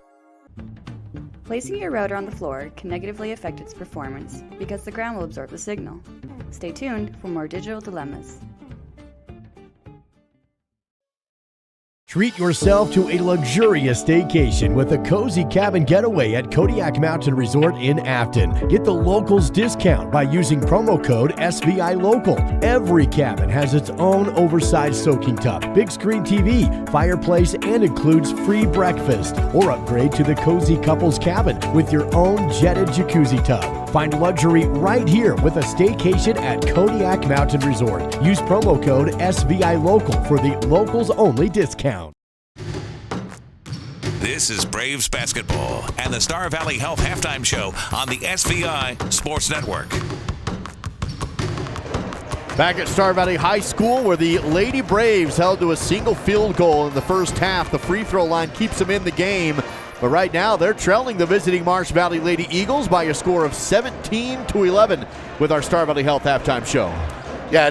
Placing your router on the floor can negatively affect its performance because the ground will absorb the signal. Stay tuned for more Digital Dilemmas. Treat yourself to a luxurious staycation with a cozy cabin getaway at Kodiak Mountain Resort in Afton. Get the locals discount by using promo code SVI Local. Every cabin has its own oversized soaking tub, big screen TV, fireplace, and includes free breakfast. Or upgrade to the cozy couples cabin with your own jetted jacuzzi tub. Find luxury right here with a staycation at Kodiak Mountain Resort. Use promo code SVI Local for the locals only discount. This is Braves basketball and the Star Valley Health Halftime Show on the SVI Sports Network. Back at Star Valley High School, where the Lady Braves held to a single field goal in the first half. The free throw line keeps them in the game. But right now, they're trailing the visiting Marsh Valley Lady Eagles by a score of 17-11 with our Star Valley Health Halftime Show. Yeah,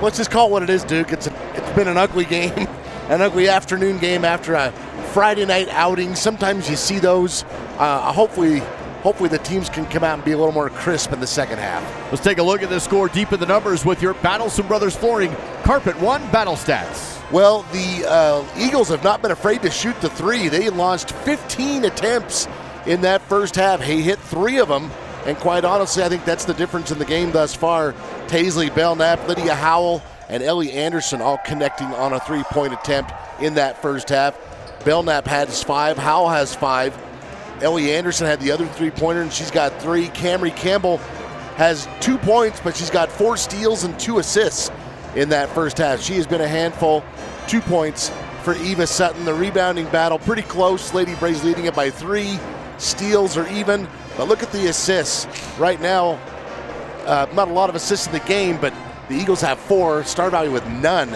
let's just call it what it is, Duke. It's been an ugly game, an ugly afternoon game after a Friday night outing. Sometimes you see those. Hopefully the teams can come out and be a little more crisp in the second half. Let's take a look at the score deep in the numbers with your Battlesome Brothers Flooring Carpet One Battle Stats. Well, the Eagles have not been afraid to shoot the three. They launched 15 attempts in that first half. He hit 3 of them, and quite honestly, I think that's the difference in the game thus far. Taisley Belknap, Lydia Howell, and Ellie Anderson all connecting on a 3-point attempt in that first half. Belknap has 5, Howell has 5. Ellie Anderson had the other 3-pointer, and she's got 3. Camry Campbell has 2 points, but she's got 4 steals and 2 assists in that first half. She has been a handful. 2 points for Eva Sutton. The rebounding battle pretty close. Lady Braves leading it by 3. Steals are even, but look at the assists. Right now, not a lot of assists in the game, but the Eagles have 4. Star Valley with none.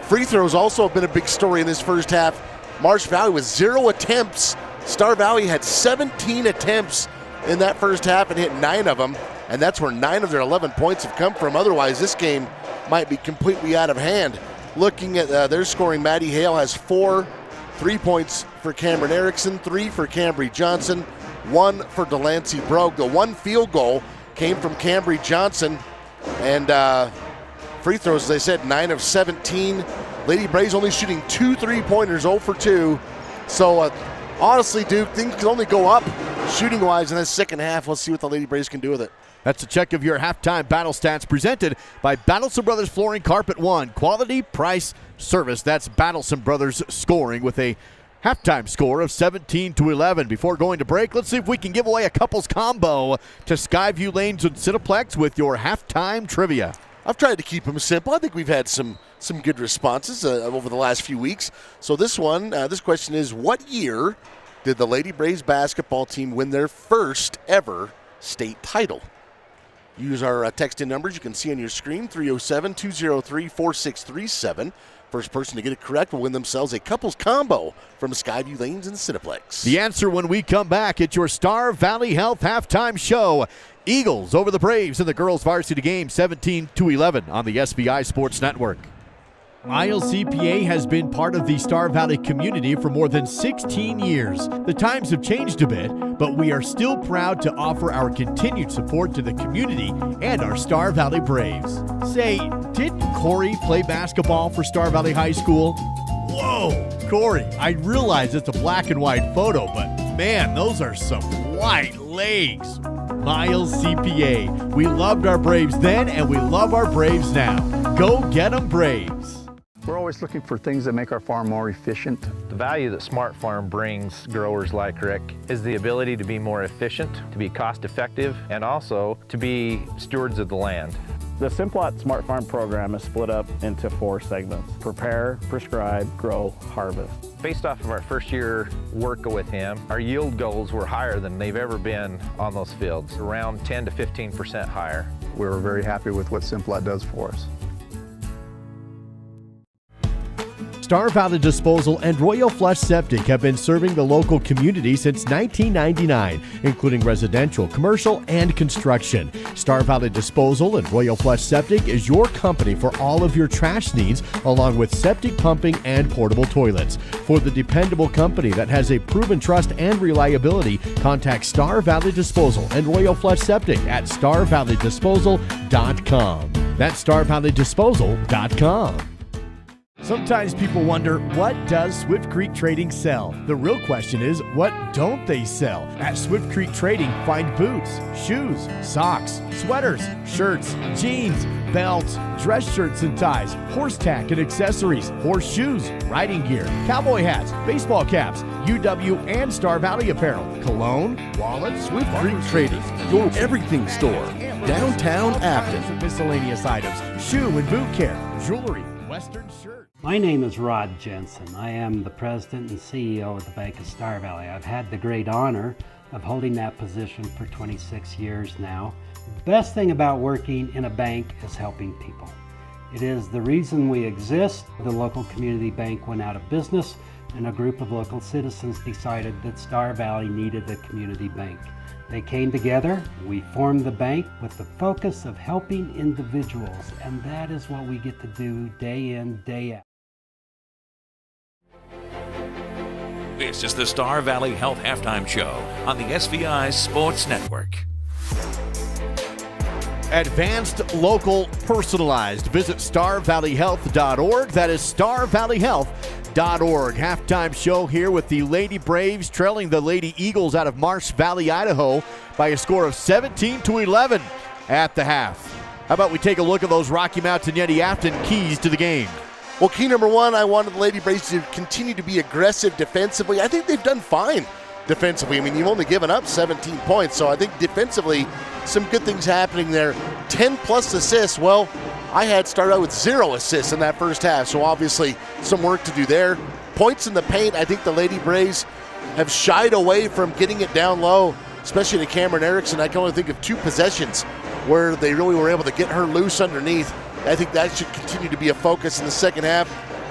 Free throws also have been a big story in this first half. Marsh Valley with 0 attempts. Star Valley had 17 attempts in that first half and hit 9 of them, and that's where 9 of their 11 points have come from. Otherwise, this game might be completely out of hand. Looking at their scoring, Maddie Hale has 4 3-points for Cameron Erickson, 3 for Cambry Johnson, 1 for Delancey Brogue. The 1 field goal came from Cambry Johnson, and free throws, as I said, 9 of 17. Lady Braves only shooting 2 3-pointers, 0 for 2. So honestly, Duke, things can only go up shooting-wise in the second half. Let's see what the Lady Braves can do with it. That's a check of your halftime battle stats presented by Battlesome Brothers Flooring Carpet One. Quality, price, service. That's Battlesome Brothers scoring with a halftime score of 17-11. Before going to break, let's see if we can give away a couples combo to Skyview Lanes and Cineplex with your halftime trivia. I've tried to keep them simple. I think we've had some good responses over the last few weeks. So this question is, what year did the Lady Braves basketball team win their first ever state title? Use our text-in numbers you can see on your screen, 307-203-4637. First person to get it correct will win themselves a couples combo from Skyview Lanes and Cineplex. The answer when we come back at your Star Valley Health Halftime Show. Eagles over the Braves in the girls varsity game, 17-11 on the SVI Sports Network. ILCPA has been part of the Star Valley community for more than 16 years. The times have changed a bit, but we are still proud to offer our continued support to the community and our Star Valley Braves. Say, didn't Corey play basketball for Star Valley High School? Whoa, Corey, I realize it's a black and white photo, but man, those are some white legs. Miles CPA. We loved our Braves then, and we love our Braves now. Go get 'em, Braves. We're always looking for things that make our farm more efficient. The value that Smart Farm brings growers like Rick is the ability to be more efficient, to be cost effective, and also to be stewards of the land. The Simplot Smart Farm program is split up into 4 segments: prepare, prescribe, grow, harvest. Based off of our first year work with him, our yield goals were higher than they've ever been on those fields, around 10 to 15% higher. We were very happy with what Simplot does for us. Star Valley Disposal and Royal Flush Septic have been serving the local community since 1999, including residential, commercial, and construction. Star Valley Disposal and Royal Flush Septic is your company for all of your trash needs, along with septic pumping and portable toilets. For the dependable company that has a proven trust and reliability, contact Star Valley Disposal and Royal Flush Septic at starvalleydisposal.com. That's starvalleydisposal.com. Sometimes people wonder, what does Swift Creek Trading sell? The real question is, what don't they sell? At Swift Creek Trading, find boots, shoes, socks, sweaters, shirts, jeans, belts, dress shirts and ties, horse tack and accessories, horseshoes, riding gear, cowboy hats, baseball caps, UW and Star Valley apparel, cologne, wallets, Swift Creek Trading, your everything store, downtown Afton. Miscellaneous items, shoe and boot care, jewelry, Western shirt. My name is Rod Jensen. I am the president and CEO of the Bank of Star Valley. I've had the great honor of holding that position for 26 years now. The best thing about working in a bank is helping people. It is the reason we exist. The local community bank went out of business, and a group of local citizens decided that Star Valley needed a community bank. They came together, we formed the bank with the focus of helping individuals, and that is what we get to do day in, day out. This is the Star Valley Health Halftime Show on the SVI Sports Network. Advanced, local, personalized. Visit starvalleyhealth.org. That is starvalleyhealth.org. Halftime show here with the Lady Braves trailing the Lady Eagles out of Marsh Valley, Idaho by a score of 17-11 at the half. How about we take a look at those Rocky Mountain Yeti Afton keys to the game? Well, key number one, I wanted the Lady Braves to continue to be aggressive defensively. I think they've done fine defensively. I mean, you've only given up 17 points, so I think defensively some good things happening there. 10-plus assists. Well, I had started out with 0 assists in that first half, so obviously some work to do there. Points in the paint, I think the Lady Braves have shied away from getting it down low, especially to Cameron Erickson. I can only think of 2 possessions where they really were able to get her loose underneath. I think that should continue to be a focus in the second half.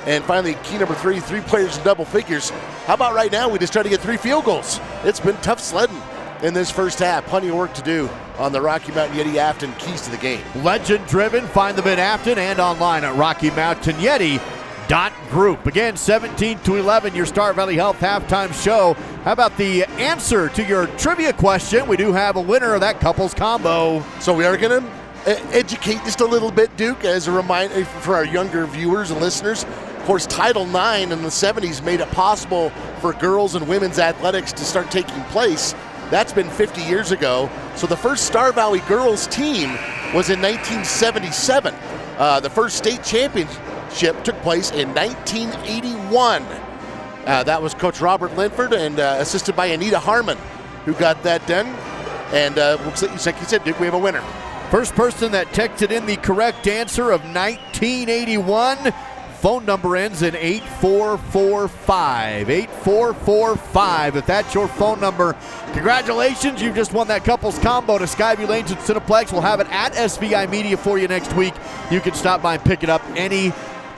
And finally, key number 3, 3 players in double figures. How about right now we just try to get 3 field goals? It's been tough sledding in this first half. Plenty of work to do on the Rocky Mountain Yeti Afton keys to the game. Legend driven. Find them in Afton and online at RockyMountainYeti.group. Again, 17-11, your Star Valley Health halftime show. How about the answer to your trivia question? We do have a winner of that couples combo. So we are going to educate just a little bit, Duke, as a reminder for our younger viewers and listeners. Of course, Title IX in the 70s made it possible for girls and women's athletics to start taking place. That's been 50 years ago. So the first Star Valley girls team was in 1977. The first state championship took place in 1981. That was Coach Robert Linford and assisted by Anita Harmon, who got that done. And like you said, Duke, we have a winner. First person that texted in the correct answer of 1981. Phone number ends in 8445. 8445. If that's your phone number, congratulations. You've just won that couples combo to Skyview Lanes and Cineplex. We'll have it at SVI Media for you next week. You can stop by and pick it up any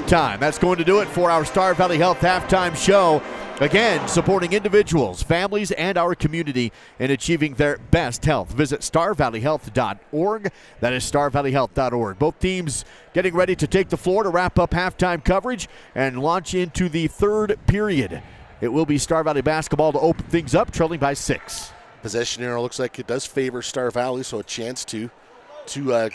time. That's going to do it for our Star Valley Health halftime show. Again, supporting individuals, families, and our community in achieving their best health. Visit starvalleyhealth.org. That is starvalleyhealth.org. Both teams getting ready to take the floor to wrap up halftime coverage and launch into the third period. It will be Star Valley basketball to open things up, trailing by 6. Possession arrow looks like it does favor Star Valley, so a chance to get into a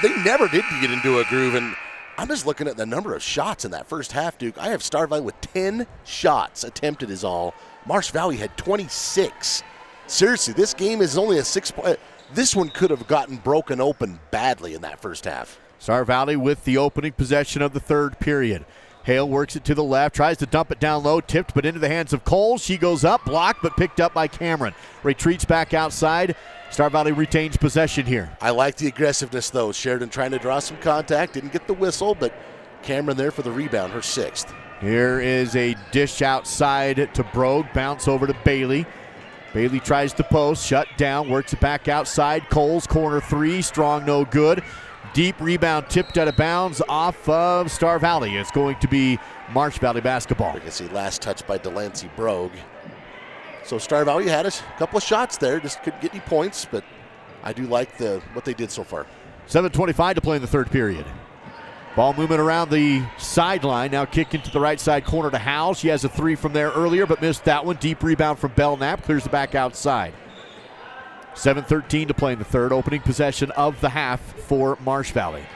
they never did get into a groove, and I'm just looking at the number of shots in that first half, Duke. I have Star Valley with 10 shots attempted is all. Marsh Valley had 26. Seriously, this game is only a 6-point. This one could have gotten broken open badly in that first half. Star Valley with the opening possession of the third period. Hale works it to the left, tries to dump it down low, tipped but into the hands of Cole. She goes up, blocked but picked up by Cameron. Retreats back outside. Star Valley retains possession here. I like the aggressiveness, though. Sheridan trying to draw some contact. Didn't get the whistle, but Cameron there for the rebound, her 6th. Here is a dish outside to Brogue. Bounce over to Bailey. Bailey tries to post, shut down, works it back outside. Cole's corner 3, strong, no good. Deep rebound tipped out of bounds off of Star Valley. It's going to be Marsh Valley basketball. You can see last touch by Delancey Brogue. So Star Valley had a couple of shots there, just couldn't get any points, but I do like what they did so far. 7:25 to play in the third period. Ball movement around the sideline, now kicking to the right side corner to Howell. She has a 3 from there earlier, but missed that one. Deep rebound from Belknap, clears the back outside. 7:13 to play in the third, opening possession of the half for Marsh Valley.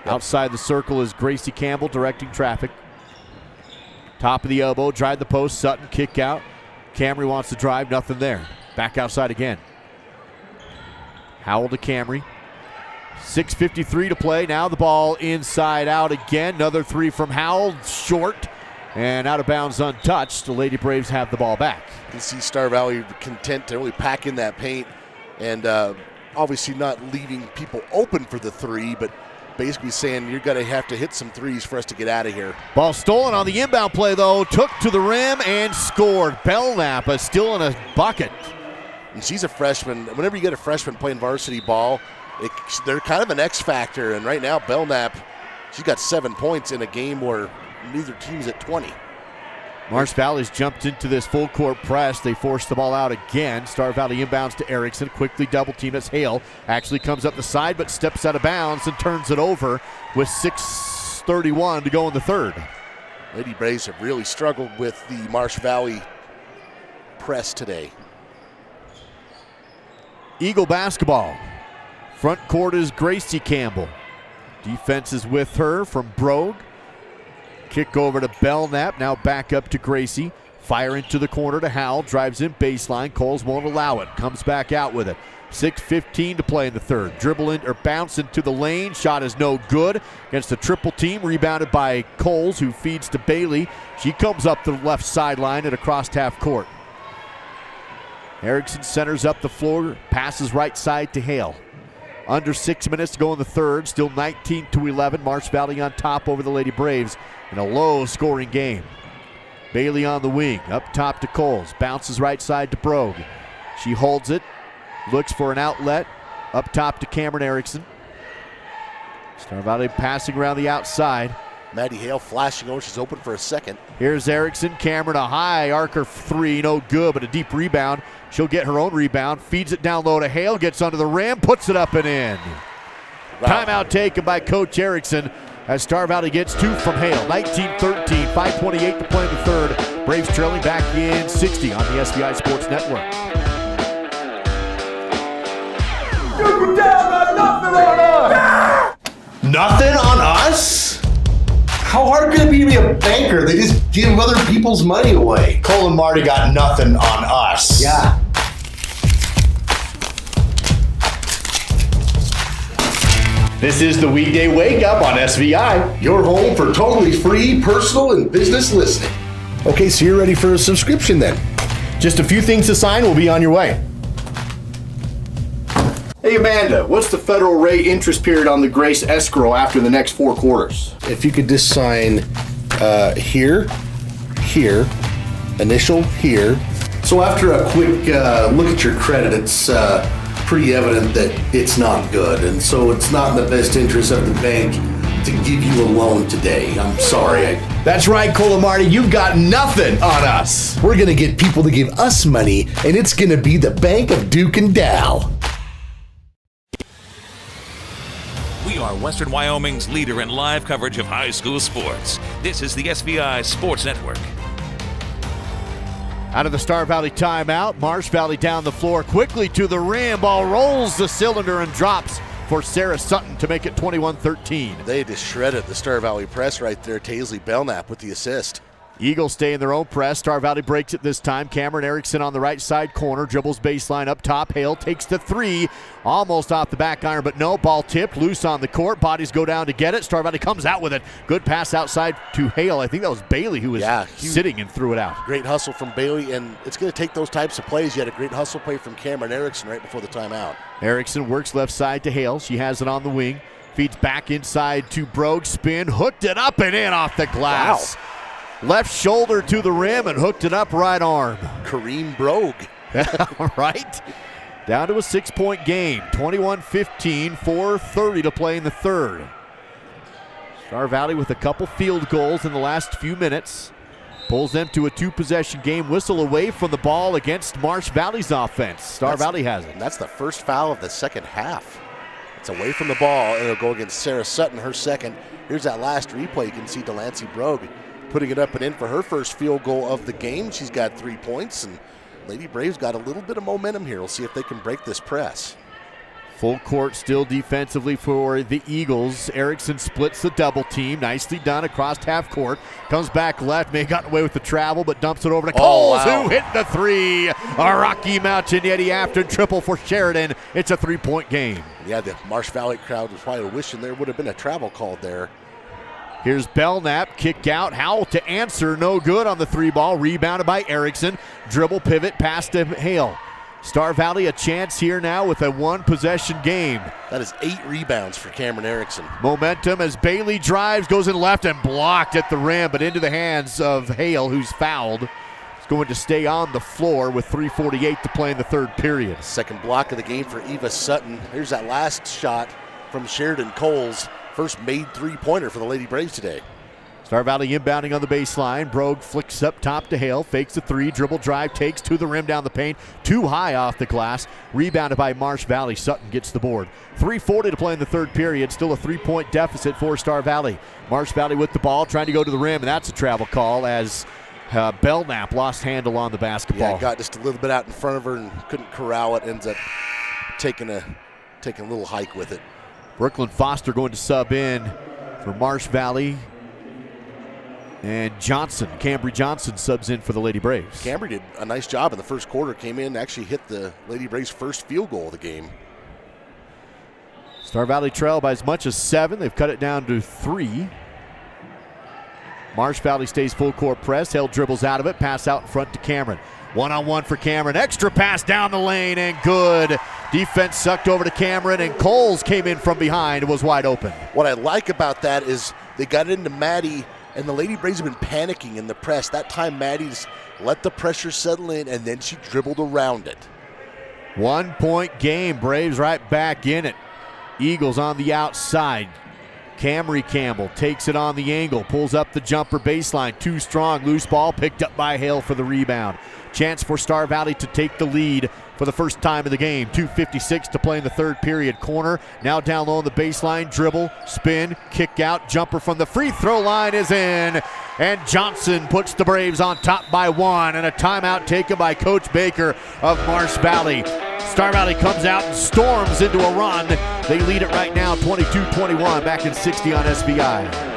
Outside the circle is Gracie Campbell directing traffic. Top of the elbow, drive the post, Sutton, kick out. Camry wants to drive, nothing there. Back outside again. Howell to Camry. 6:53 to play. Now the ball inside out again. Another three from Howell, short and out of bounds, untouched. The Lady Braves have the ball back. You see Star Valley content to really pack in that paint and obviously not leaving people open for the three, but basically saying you're going to have to hit some threes for us to get out of here. Ball stolen on the inbound play, though. Took to the rim and scored. Belknap is still in a bucket. And she's a freshman. Whenever you get a freshman playing varsity ball, they're kind of an X factor. And right now, Belknap, she's got 7 points in a game where neither team's at 20. Marsh Valley's jumped into this full court press. They force the ball out again. Star Valley inbounds to Erickson. Quickly double team as Hale actually comes up the side but steps out of bounds and turns it over with 6:31 to go in the third. Lady Braves have really struggled with the Marsh Valley press today. Eagle basketball. Front court is Gracie Campbell. Defense is with her from Brogue. Kick over to Belknap, now back up to Gracie. Fire into the corner to Howell, drives in baseline. Coles won't allow it, comes back out with it. 6:15 to play in the third. Dribble in or bounce into the lane. Shot is no good against the triple team. Rebounded by Coles, who feeds to Bailey. She comes up the left sideline and across half court. Erickson centers up the floor, passes right side to Hale. Under 6 minutes to go in the third. Still 19-11. Marsh Valley on top over the Lady Braves in a low-scoring game. Bailey on the wing. Up top to Coles. Bounces right side to Brogue. She holds it. Looks for an outlet. Up top to Cameron Erickson. Star Valley passing around the outside. Maddie Hale flashing over. She's open for a second. Here's Erickson. Cameron, a high arcer three. No good, but a deep rebound. She'll get her own rebound. Feeds it down low to Hale. Gets under the rim. Puts it up and in. Wow. Timeout taken by Coach Erickson as Star Valley gets two from Hale. 19-13. 5:28 to play in the third. Braves trailing back in 60 on the SVI Sports Network. Nothing on us? How hard could it be to be a banker? They just give other people's money away. Cole and Marty got nothing on us. Yeah. This is the Weekday Wake Up on SVI, your home for totally free personal and business listening. Okay, so you're ready for a subscription then. Just a few things to sign, we'll be on your way. Hey Amanda, what's the federal rate interest period on the Grace escrow after the next 4 quarters? If you could just sign here, here, initial here. So after a quick look at your credit, it's pretty evident that it's not good. And so it's not in the best interest of the bank to give you a loan today. I'm sorry. That's right, Cole and Marty, you've got nothing on us. We're gonna get people to give us money, and it's gonna be the Bank of Duke and Dow. We are Western Wyoming's leader in live coverage of high school sports. This is the SVI Sports Network. Out of the Star Valley timeout, Marsh Valley down the floor quickly to the rim. Ball rolls the cylinder and drops for Sarah Sutton to make it 21-13. They just shredded the Star Valley press right there. Taisley Belknap with the assist. Eagles stay in their own press. Star Valley breaks it this time. Cameron Erickson on the right side corner. Dribbles baseline up top. Hale takes the three. Almost off the back iron, but no. Ball tipped. Loose on the court. Bodies go down to get it. Star Valley comes out with it. Good pass outside to Hale. I think that was Bailey who was sitting and threw it out. Great hustle from Bailey, and it's going to take those types of plays. You had a great hustle play from Cameron Erickson right before the timeout. Erickson works left side to Hale. She has it on the wing. Feeds back inside to Brogue. Spin. Hooked it up and in off the glass. Wow. Left shoulder to the rim and hooked it up right arm. Kareem Brogue. Right? Down to a 6-point game. 21-15, 4:30 to play in the third. Star Valley with a couple field goals in the last few minutes. Pulls them to a 2-possession game. Whistle away from the ball against Marsh Valley's offense. Star Valley has it. That's the first foul of the second half. It's away from the ball, and it'll go against Sarah Sutton, her second. Here's that last replay. You can see Delancey Brogue putting it up and in for her first field goal of the game. She's got 3 points, and Lady Braves got a little bit of momentum here. We'll see if they can break this press. Full court still defensively for the Eagles. Erickson splits the double team. Nicely done across half court. Comes back left. May have gotten away with the travel, but dumps it over to Coles, who hit the three. A Rocky Mountain Yeti Afton triple for Sheridan. It's a 3-point game. Yeah, the Marsh Valley crowd was probably wishing there would have been a travel called there. Here's Belknap, kick out. Howell to answer, no good on the three ball. Rebounded by Erickson. Dribble pivot, pass to Hale. Star Valley a chance here now with a one-possession game. That is 8 rebounds for Cameron Erickson. Momentum as Bailey drives, goes in left and blocked at the rim, but into the hands of Hale, who's fouled. He's going to stay on the floor with 3:48 to play in the third period. Second block of the game for Eva Sutton. Here's that last shot from Sheridan Coles. First made three-pointer for the Lady Braves today. Star Valley inbounding on the baseline. Brogue flicks up top to Hale. Fakes the three. Dribble drive. Takes to the rim down the paint. Too high off the glass. Rebounded by Marsh Valley. Sutton gets the board. 3:40 to play in the third period. Still a 3-point deficit for Star Valley. Marsh Valley with the ball. Trying to go to the rim. And that's a travel call as Belknap lost handle on the basketball. Yeah, got just a little bit out in front of her and couldn't corral it. Ends up taking a little hike with it. Brooklyn Foster going to sub in for Marsh Valley. And Cambry Johnson subs in for the Lady Braves. Cambry did a nice job in the first quarter. Came in, actually hit the Lady Braves' first field goal of the game. Star Valley trail by as much as 7. They've cut it down to 3. Marsh Valley stays full court press. Hale dribbles out of it. Pass out in front to Cameron. One-on-one for Cameron. Extra pass down the lane and good. Defense sucked over to Cameron, and Coles came in from behind and was wide open. What I like about that is they got into Maddie, and the Lady Braves have been panicking in the press. That time Maddie just let the pressure settle in, and then she dribbled around it. 1-point game. Braves right back in it. Eagles on the outside. Camry Campbell takes it on the angle, pulls up the jumper baseline. Too strong, loose ball picked up by Hale for the rebound. Chance for Star Valley to take the lead for the first time in the game. 2:56 to play in the third period. Corner, now down low on the baseline. Dribble, spin, kick out, jumper from the free throw line is in. And Johnson puts the Braves on top by 1. And a timeout taken by Coach Baker of Marsh Valley. Star Valley comes out and storms into a run. They lead it right now 22-21, back in 60 on SVI.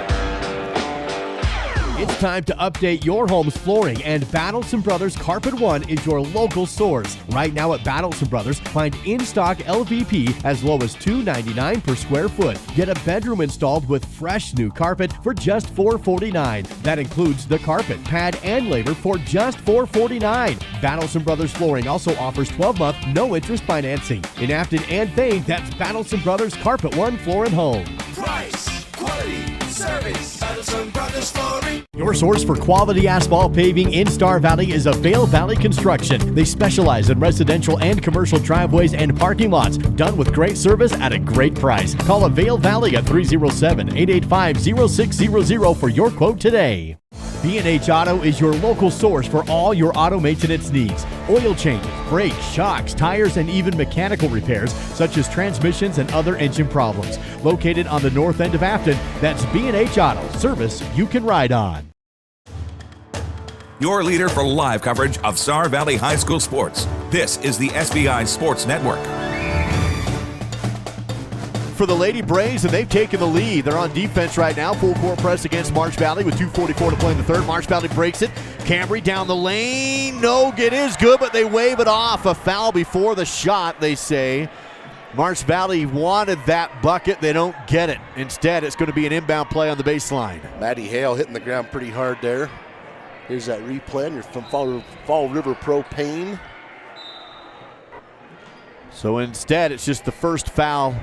It's time to update your home's flooring, and Battleson Brothers Carpet One is your local source. Right now at Battleson Brothers, find in-stock LVP as low as $2.99 per square foot. Get a bedroom installed with fresh new carpet for just $4.49. That includes the carpet, pad, and labor for just $4.49. Battleson Brothers Flooring also offers 12-month no-interest financing. In Afton and Thane, that's Battleson Brothers Carpet One Floor and Home. Price, quality, service, Battleson Brothers Flooring. Your source for quality asphalt paving in Star Valley is Vail Valley Construction. They specialize in residential and commercial driveways and parking lots, done with great service at a great price. Call Vail Valley at 307-885-0600 for your quote today. B&H Auto is your local source for all your auto maintenance needs. Oil changes, brakes, shocks, tires, and even mechanical repairs such as transmissions and other engine problems. Located on the north end of Afton, that's B&H Auto, service you can ride on. Your leader for live coverage of Star Valley High School sports. This is the SVI Sports Network. For the Lady Braves, and they've taken the lead. They're on defense right now. Full court press against Marsh Valley with 2:44 to play in the third. Marsh Valley breaks it. Camry down the lane. No, it is good, but they wave it off. A foul before the shot, they say. Marsh Valley wanted that bucket. They don't get it. Instead, it's going to be an inbound play on the baseline. Maddie Hale hitting the ground pretty hard there. Here's that replay. You're from Fall River Propane. So instead, it's just the first foul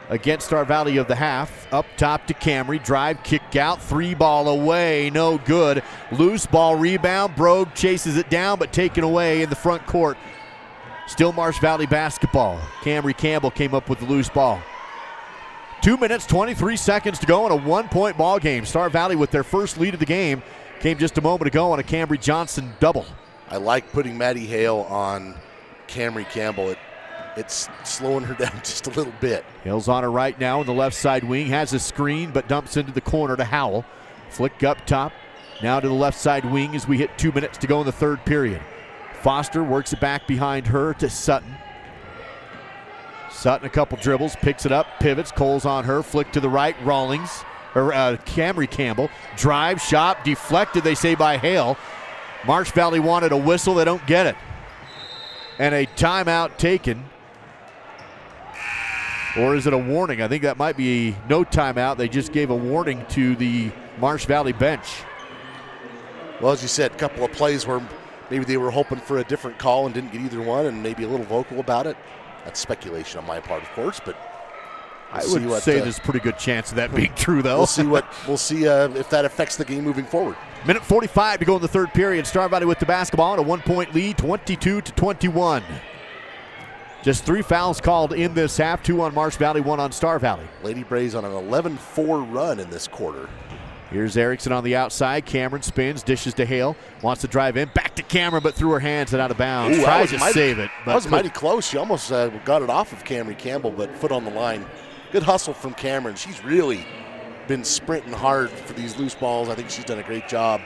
against Star Valley of the half. Up top to Camry. Drive, kick out. 3-ball away. No good. Loose ball rebound. Brogue chases it down, but taken away in the front court. Still Marsh Valley basketball. Camry Campbell came up with the loose ball. 2 minutes, 23 seconds to go in a 1-point ball game. Star Valley with their first lead of the game came just a moment ago on a Camry Johnson double. I like putting Maddie Hale on Camry Campbell. It's slowing her down just a little bit. Hale's on her right now in the left side wing. Has a screen, but dumps into the corner to Howell. Flick up top. Now to the left side wing as we hit 2 minutes to go in the third period. Foster works it back behind her to Sutton. Sutton a couple dribbles, picks it up, pivots, Cole's on her, flick to the right, Camry Campbell, drive, shot, deflected, they say, by Hale. Marsh Valley wanted a whistle, they don't get it. And a timeout taken. Or is it a warning? I think that might be no timeout. They just gave a warning to the Marsh Valley bench. Well, as you said, a couple of plays where maybe they were hoping for a different call and didn't get either one, and maybe a little vocal about it. That's speculation on my part, of course, but I would say there's a pretty good chance of that being true, though. We'll see if that affects the game moving forward. Minute 45 to go in the third period. Star Valley with the basketball and a 1-point lead, 22-21. Just 3 fouls called in this half, 2 on Marsh Valley, 1 on Star Valley. Lady Braves on an 11-4 run in this quarter. Here's Erickson on the outside. Cameron spins, dishes to Hale. Wants to drive in. Back to Cameron, but through her hands and out of bounds. Tries to save it. That was mighty close. She almost got it off of Camry Campbell, but foot on the line. Good hustle from Cameron. She's really been sprinting hard for these loose balls. I think she's done a great job.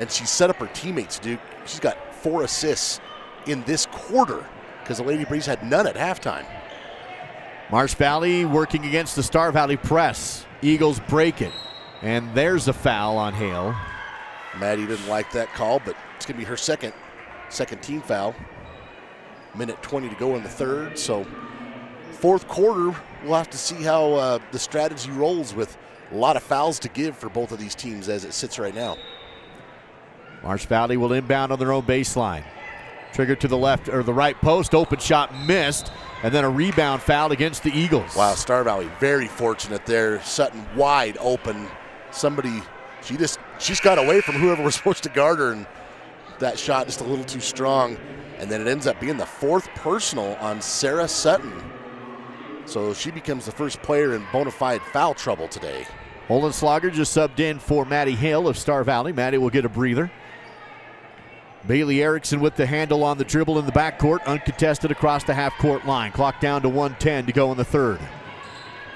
And she's set up her teammates, Duke. She's got 4 assists in this quarter because the Lady Braves had none at halftime. Marsh Valley working against the Star Valley press. Eagles break it. And there's a foul on Hale. Maddie didn't like that call, but it's going to be her second team foul. Minute 20 to go in the third. So fourth quarter, we'll have to see how the strategy rolls with a lot of fouls to give for both of these teams as it sits right now. Marsh Valley will inbound on their own baseline. Trigger to the left or the right post. Open shot missed. And then a rebound foul against the Eagles. Wow, Star Valley very fortunate there. Sutton wide open. She's got away from whoever was supposed to guard her, and that shot just a little too strong. And then it ends up being the 4th personal on Sarah Sutton. So she becomes the first player in bona fide foul trouble today. Holenslager just subbed in for Maddie Hale of Star Valley. Maddie will get a breather. Bailey Erickson with the handle on the dribble in the backcourt, uncontested across the half-court line. Clock down to 1:10 to go in the third.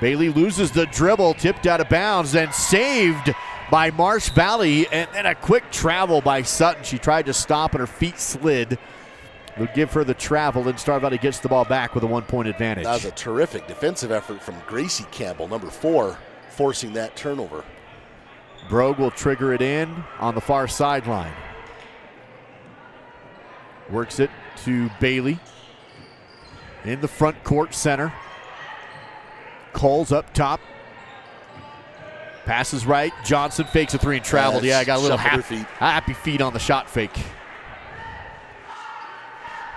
Bailey loses the dribble, tipped out of bounds, and saved by Marsh Valley, and then a quick travel by Sutton. She tried to stop, and her feet slid. They'll give her the travel, and Star Valley gets the ball back with a 1-point advantage. That was a terrific defensive effort from Gracie Campbell, number 4, forcing that turnover. Brogue will trigger it in on the far sideline. Works it to Bailey in the front court center. Cole's up top. Passes right. Johnson fakes a 3 and traveled. I got a little happy feet on the shot fake.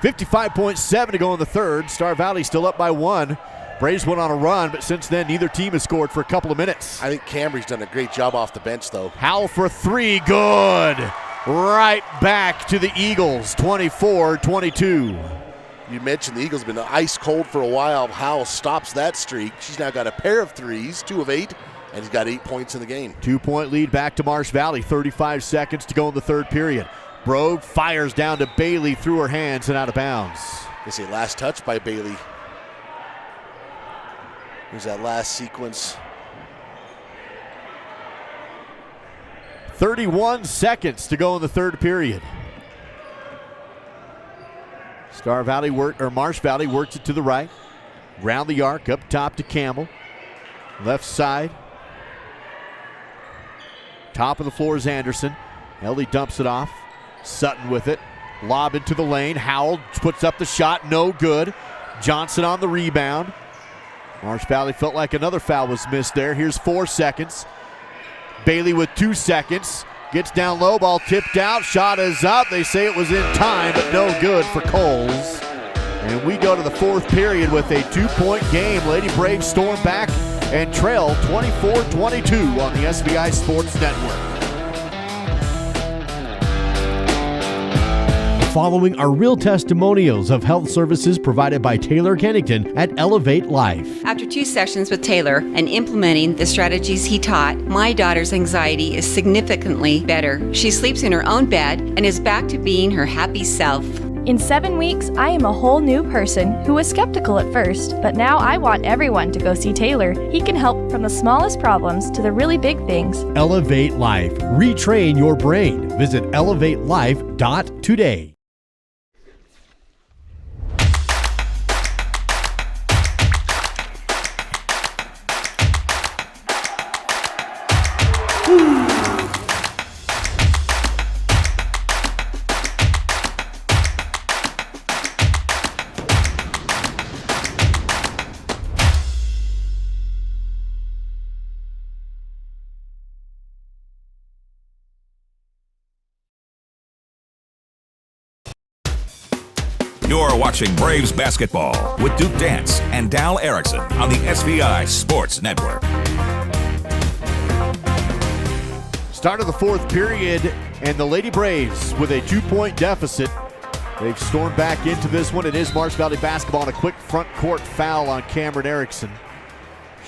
55.7 to go in the third. Star Valley still up by 1. Braves went on a run, but since then, neither team has scored for a couple of minutes. I think Camry's done a great job off the bench, though. Howell for 3. Good. Right back to the Eagles, 24-22. You mentioned the Eagles have been ice cold for a while. Howell stops that streak. She's now got a pair of threes, 2 of 8, and he's got 8 points in the game. 2-point lead back to Marsh Valley, 35 seconds to go in the third period. Brogue fires down to Bailey through her hands and out of bounds. They say last touch by Bailey. Here's that last sequence. 31 seconds to go in the third period. Marsh Valley works it to the right. Round the arc, up top to Campbell. Left side. Top of the floor is Anderson. Ellie dumps it off. Sutton with it. Lob into the lane. Howell puts up the shot. No good. Johnson on the rebound. Marsh Valley felt like another foul was missed there. Here's 4 seconds. Bailey with 2 seconds. Gets down low, ball tipped out. Shot is up. They say it was in time, but no good for Coles. And we go to the fourth period with a 2-point game. Lady Braves storm back and trail 24-22 on the SVI Sports Network. Following are real testimonials of health services provided by Taylor Kennington at Elevate Life. After 2 sessions with Taylor and implementing the strategies he taught, my daughter's anxiety is significantly better. She sleeps in her own bed and is back to being her happy self. In 7 weeks, I am a whole new person who was skeptical at first, but now I want everyone to go see Taylor. He can help from the smallest problems to the really big things. Elevate Life. Retrain your brain. Visit elevatelife.today. You're watching Braves basketball with Duke Dance and Dal Erickson on the SVI Sports Network. Start of the fourth period, and the Lady Braves with a 2-point deficit. They've stormed back into this one. It is Marsh Valley basketball, and a quick front court foul on Cameron Erickson.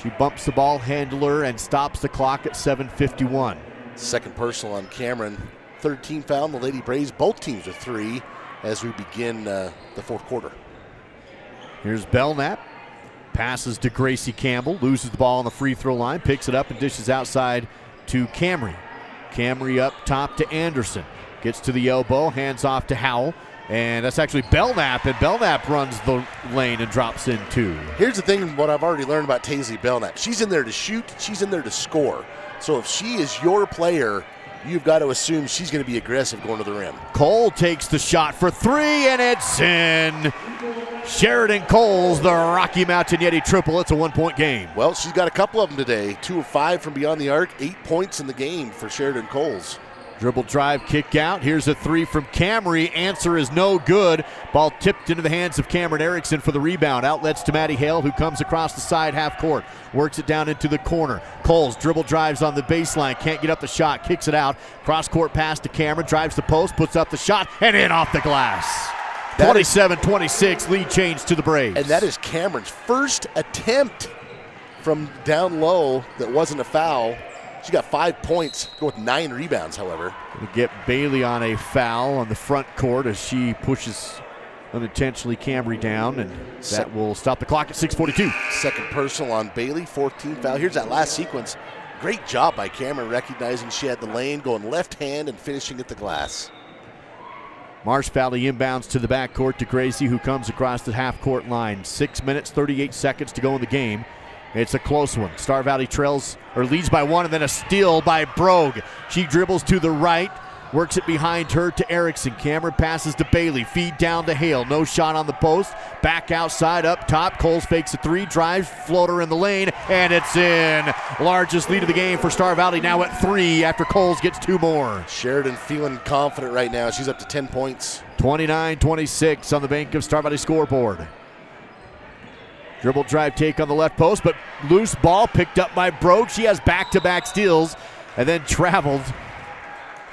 She bumps the ball handler and stops the clock at 7:51. Second personal on Cameron. Third team foul on the Lady Braves. Both teams with 3 as we begin the fourth quarter. Here's Belknap. Passes to Gracie Campbell. Loses the ball on the free throw line. Picks it up and dishes outside to Camry. Camry up top to Anderson. Gets to the elbow. Hands off to Howell. And that's actually Belknap. And Belknap runs the lane and drops in 2. Here's the thing, what I've already learned about Taisley Belknap. She's in there to shoot. She's in there to score. So if she is your player, you've got to assume she's going to be aggressive going to the rim. Cole takes the shot for 3, and it's in. Sheridan Coles, the Rocky Mountain Yeti triple. It's a 1-point game. Well, she's got a couple of them today. 2 of 5 from beyond the arc. 8 points in the game for Sheridan Coles. Dribble drive, kick out. Here's a 3 from Camry. Answer is no good. Ball tipped into the hands of Cameron Erickson for the rebound. Outlets to Maddie Hale, who comes across the side half court. Works it down into the corner. Coles dribble drives on the baseline. Can't get up the shot. Kicks it out. Cross court pass to Cameron. Drives the post. Puts up the shot. And in off the glass. 27-26. Lead change to the Braves. And that is Cameron's first attempt from down low that wasn't a foul. She got 5 points, go with 9 rebounds, however. Gonna get Bailey on a foul on the front court as she pushes unintentionally Camry down, and that will stop the clock at 6:42. Second personal on Bailey, 14th foul. Here's that last sequence. Great job by Cameron recognizing she had the lane, going left hand and finishing at the glass. Marsh Valley inbounds to the backcourt to Gracie, who comes across the half-court line. 6 minutes, 38 seconds to go in the game. It's a close one. Star Valley leads by 1, and then a steal by Brogue. She dribbles to the right, works it behind her to Erickson. Cameron passes to Bailey. Feed down to Hale. No shot on the post. Back outside, up top. Coles fakes a 3, drives, floater in the lane, and it's in. Largest lead of the game for Star Valley, now at 3 after Coles gets 2 more. Sheridan feeling confident right now. She's up to 10 points. 29-26 on the bank of Star Valley scoreboard. Dribble drive take on the left post, but loose ball picked up by Brogue. She has back-to-back steals and then traveled.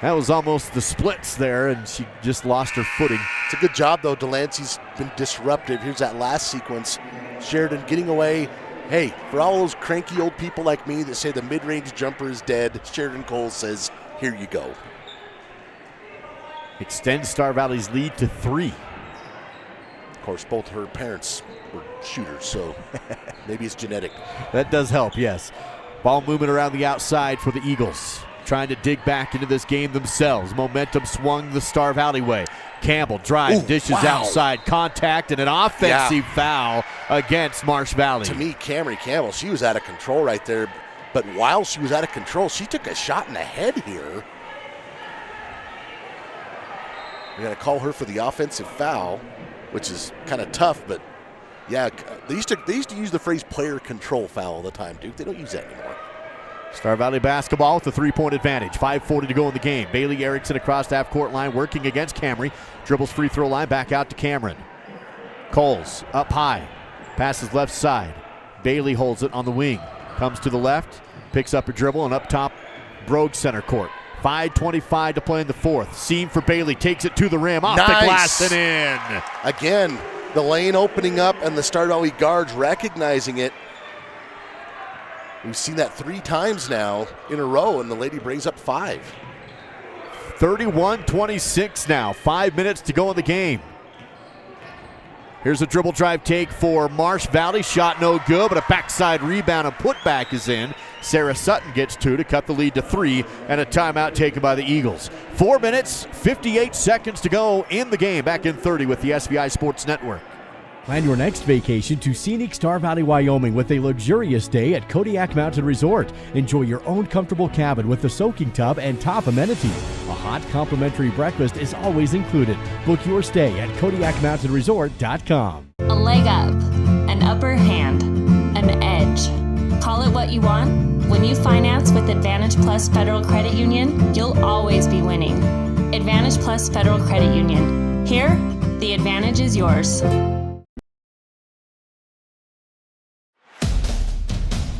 That was almost the splits there, and she just lost her footing. It's a good job, though. Delancey's been disruptive. Here's that last sequence. Sheridan getting away. Hey, for all those cranky old people like me that say the mid-range jumper is dead, Sheridan Coles says, here you go. Extends Star Valley's lead to 3. Of course, both her parents were shooters, so maybe it's genetic. That does help, yes. Ball movement around the outside for the Eagles. Trying to dig back into this game themselves. Momentum swung the Star Valley way. Campbell drives, dishes outside, contact, and an offensive foul against Marsh Valley. To me, Camry Campbell, she was out of control right there. But while she was out of control, she took a shot in the head here. We're going to call her for the offensive foul, which is kind of tough, but yeah, they used to use the phrase player control foul all the time, Duke. They don't use that anymore. Star Valley basketball with a 3-point advantage. 5:40 to go in the game. Bailey Erickson across the half-court line working against Camry. Dribbles free throw line back out to Cameron. Coles up high. Passes left side. Bailey holds it on the wing. Comes to the left. Picks up a dribble and up top Brogue center court. 5:25 to play in the fourth. Seam for Bailey. Takes it to the rim. Off the glass and in. Again, the lane opening up and the Star Valley guards recognizing it. We've seen that 3 times now in a row, and the Lady Braves up 5. 31-26 now. 5 minutes to go in the game. Here's a dribble drive take for Marsh Valley. Shot no good, but a backside rebound and putback is in. Sarah Sutton gets 2 to cut the lead to 3, and a timeout taken by the Eagles. 4 minutes, 58 seconds to go in the game. Back in 30 with the SVI Sports Network. Plan your next vacation to scenic Star Valley, Wyoming with a luxurious day at Kodiak Mountain Resort. Enjoy your own comfortable cabin with a soaking tub and top amenities. A hot complimentary breakfast is always included. Book your stay at KodiakMountainResort.com. A leg up, an upper hand, an edge. Call it what you want. When you finance with Advantage Plus Federal Credit Union, you'll always be winning. Advantage Plus Federal Credit Union. Here, the advantage is yours.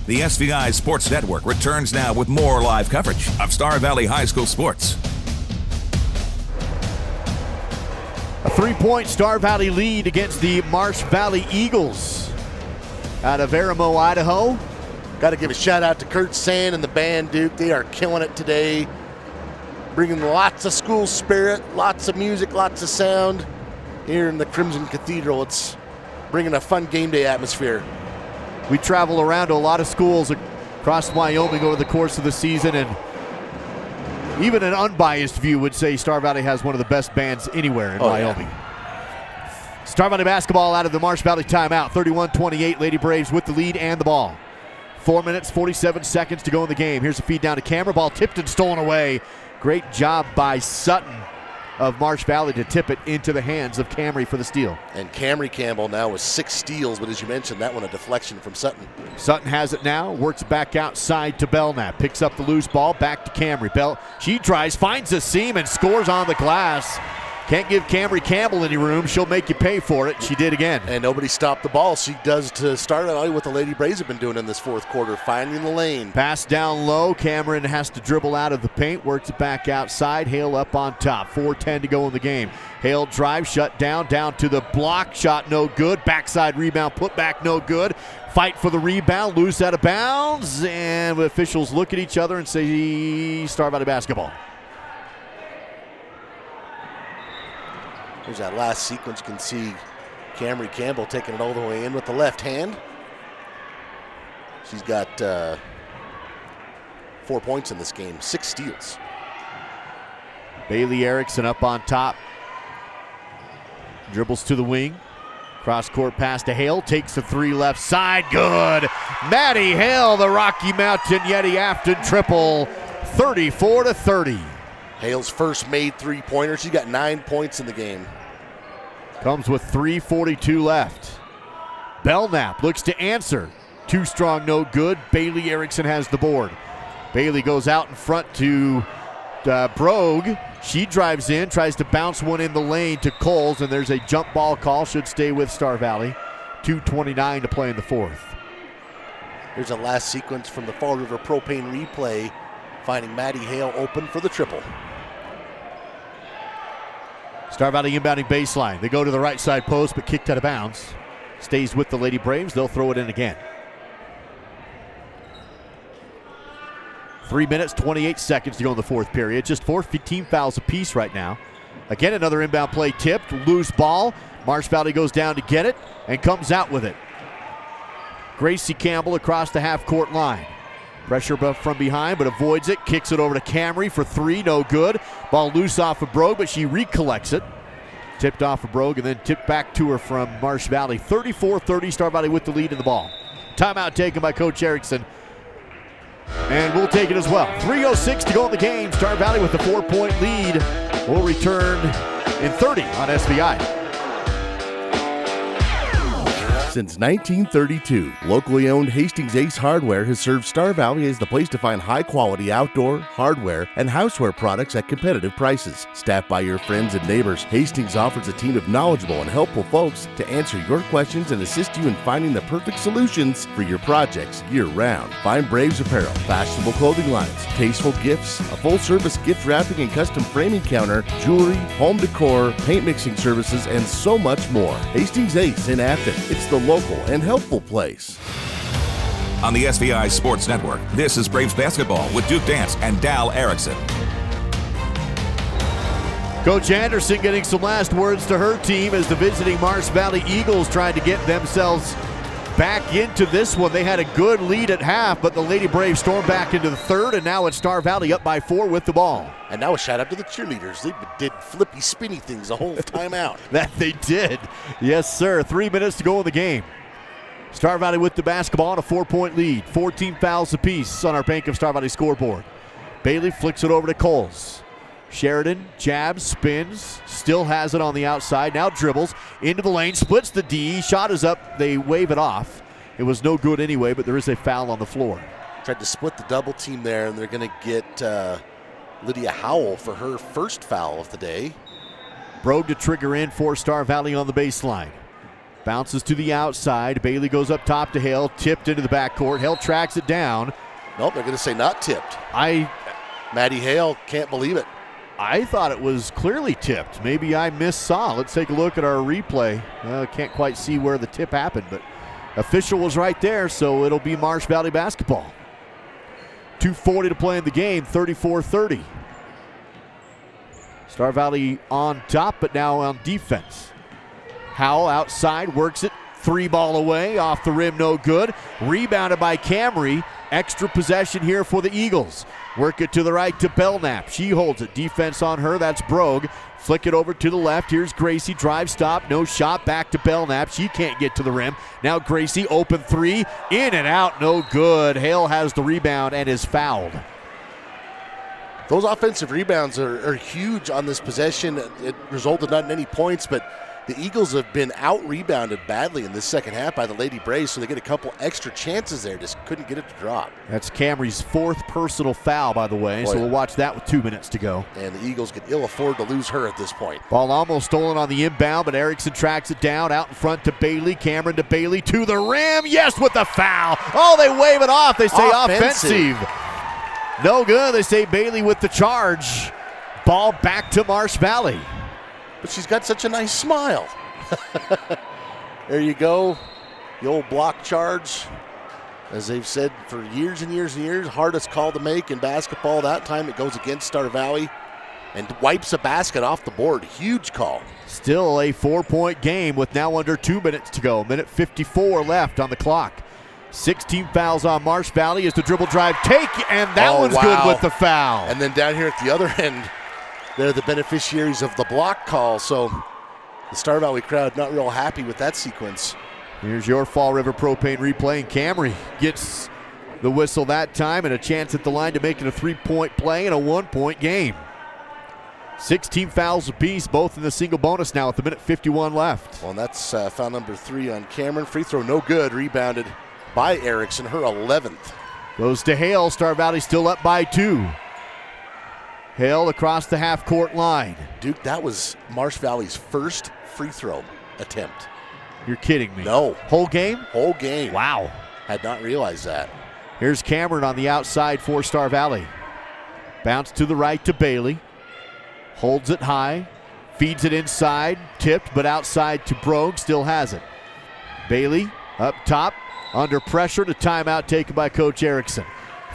The SVI Sports Network returns now with more live coverage of Star Valley High School sports. A 3-point Star Valley lead against the Marsh Valley Eagles out of Aramo, Idaho. Got to give a shout out to Kurt Sand and the band, Duke. They are killing it today. Bringing lots of school spirit, lots of music, lots of sound here in the Crimson Cathedral. It's bringing a fun game day atmosphere. We travel around to a lot of schools across Wyoming over the course of the season, and even an unbiased view would say Star Valley has one of the best bands anywhere in Wyoming. Yeah. Star Valley basketball out of the Marsh Valley timeout. 31-28, Lady Braves with the lead and the ball. 4 minutes, 47 seconds to go in the game. Here's a feed down to Camera. Ball tipped and stolen away. Great job by Sutton of Marsh Valley to tip it into the hands of Camry for the steal. And Camry Campbell now with 6 steals, but as you mentioned, that one a deflection from Sutton. Sutton has it now, works back outside to Belknap, picks up the loose ball, back to Camry. Bell, she tries, finds a seam and scores on the glass. Can't give Camry Campbell any room. She'll make you pay for it. She did again. And nobody stopped the ball. She does to start out what the Lady Braves have been doing in this fourth quarter, finding the lane. Pass down low. Cameron has to dribble out of the paint, works it back outside. Hale up on top. 4:10 to go in the game. Hale drive, shut down to the block. Shot no good. Backside rebound, put back no good. Fight for the rebound, loose out of bounds. And officials look at each other and say, Star Valley basketball. Here's that last sequence. You can see Camry Campbell taking it all the way in with the left hand. She's got 4 points in this game, 6 steals. Bailey Erickson up on top. Dribbles to the wing. Cross-court pass to Hale. Takes the 3 left side. Good. Maddie Hale, the Rocky Mountain Yeti Afton triple. 34-30. Hale's first made 3-pointer. She got 9 points in the game. Comes with 3:42 left. Belknap looks to answer. Too strong, no good. Bailey Erickson has the board. Bailey goes out in front to Brogue. She drives in, tries to bounce one in the lane to Coles, and there's a jump ball call. Should stay with Star Valley. 2:29 to play in the fourth. Here's a last sequence from the Fall River Propane replay, finding Maddie Hale open for the triple. Star Valley inbounding baseline. They go to the right side post, but kicked out of bounds. Stays with the Lady Braves. They'll throw it in again. 3 minutes, 28 seconds to go in the fourth period. Just 4 team fouls apiece right now. Again, another inbound play tipped. Loose ball. Marsh Valley goes down to get it and comes out with it. Gracie Campbell across the half-court line. Pressure from behind, but avoids it. Kicks it over to Camry for 3, no good. Ball loose off of Brogue, but she recollects it. Tipped off of Brogue and then tipped back to her from Marsh Valley. 34-30, Star Valley with the lead in the ball. Timeout taken by Coach Erickson. And we'll take it as well. 3:06 to go in the game. Star Valley with a 4-point lead. We'll return in 30 on SVI. Since 1932, locally owned Hastings Ace Hardware has served Star Valley as the place to find high-quality outdoor, hardware, and houseware products at competitive prices. Staffed by your friends and neighbors, Hastings offers a team of knowledgeable and helpful folks to answer your questions and assist you in finding the perfect solutions for your projects year-round. Find Braves apparel, fashionable clothing lines, tasteful gifts, a full-service gift wrapping and custom framing counter, jewelry, home decor, paint mixing services, and so much more. Hastings Ace in Afton. It's the local and helpful place. On the SVI Sports Network, this is Braves basketball with Duke Dance and Dal Erickson. Coach Anderson getting some last words to her team as the visiting Marsh Valley Eagles tried to get themselves back into this one. They had a good lead at half, but the Lady Braves stormed back into the third, and now it's Star Valley up by 4 with the ball. And now a shout out to the cheerleaders. They did flippy, spinny things the whole time out. That they did. Yes, sir. 3 minutes to go in the game. Star Valley with the basketball on a 4-point lead. 14 fouls apiece on our Bank of Star Valley scoreboard. Bailey flicks it over to Coles. Sheridan jabs, spins, still has it on the outside, now dribbles into the lane, splits the D, shot is up, they wave it off. It was no good anyway, but there is a foul on the floor. Tried to split the double team there, and they're going to get Lydia Howell for her first foul of the day. Brogue to trigger in for Star Valley on the baseline. Bounces to the outside. Bailey goes up top to Hale. Tipped into the backcourt. Hale tracks it down. Nope, they're going to say not tipped. Maddie Hale can't believe it. I thought it was clearly tipped. Maybe I missaw. Let's take a look at our replay. Can't quite see where the tip happened, but official was right there, so it'll be Marsh Valley basketball. 2:40 to play in the game, 34-30. Star Valley on top, but now on defense. Howell outside, works it. 3 ball away, off the rim, no good. Rebounded by Camry. Extra possession here for the Eagles. Work it to the right to Belknap. She holds it. Defense on her, that's Brogue. Flick it over to the left. Here's Gracie. Drive stop. No shot. Back to Belknap. She can't get to the rim. Now Gracie. Open 3. In and out. No good. Hale has the rebound and is fouled. Those offensive rebounds are huge on this possession. It resulted not in any points, but the Eagles have been out-rebounded badly in this second half by the Lady Braves, so they get a couple extra chances there. Just couldn't get it to drop. That's Camry's 4th personal foul, by the way, so we'll watch that with 2 minutes to go. And the Eagles can ill afford to lose her at this point. Ball almost stolen on the inbound, but Erickson tracks it down. Out in front to Bailey. Cameron to Bailey to the rim. Yes, with the foul. Oh, they wave it off. They say offensive. No good. They say Bailey with the charge. Ball back to Marsh Valley. But she's got such a nice smile. There you go. The old block charge. As they've said for years and years and years, hardest call to make in basketball. That time it goes against Star Valley and wipes a basket off the board. Huge call. Still a 4-point game with now under 2 minutes to go. Minute 54 left on the clock. 16 fouls on Marsh Valley as the dribble drive take, and that one's good with the foul. And then down here at the other end, they're the beneficiaries of the block call, so the Star Valley crowd not real happy with that sequence. Here's your Fall River Propane replay, and Camry gets the whistle that time and a chance at the line to make it a 3-point play and a 1-point game. 16 fouls apiece, both in the single bonus now with the minute 51 left. Well, and that's foul number 3 on Cameron. Free throw no good, rebounded by Erickson, her 11th. Goes to Hale, Star Valley still up by 2. Hale across the half-court line. Duke, that was Marsh Valley's first free throw attempt. You're kidding me. No. Whole game? Whole game. Wow. Had not realized that. Here's Cameron on the outside for Star Valley. Bounce to the right to Bailey. Holds it high. Feeds it inside. Tipped, but outside to Brogue. Still has it. Bailey up top. Under pressure. The timeout taken by Coach Erickson.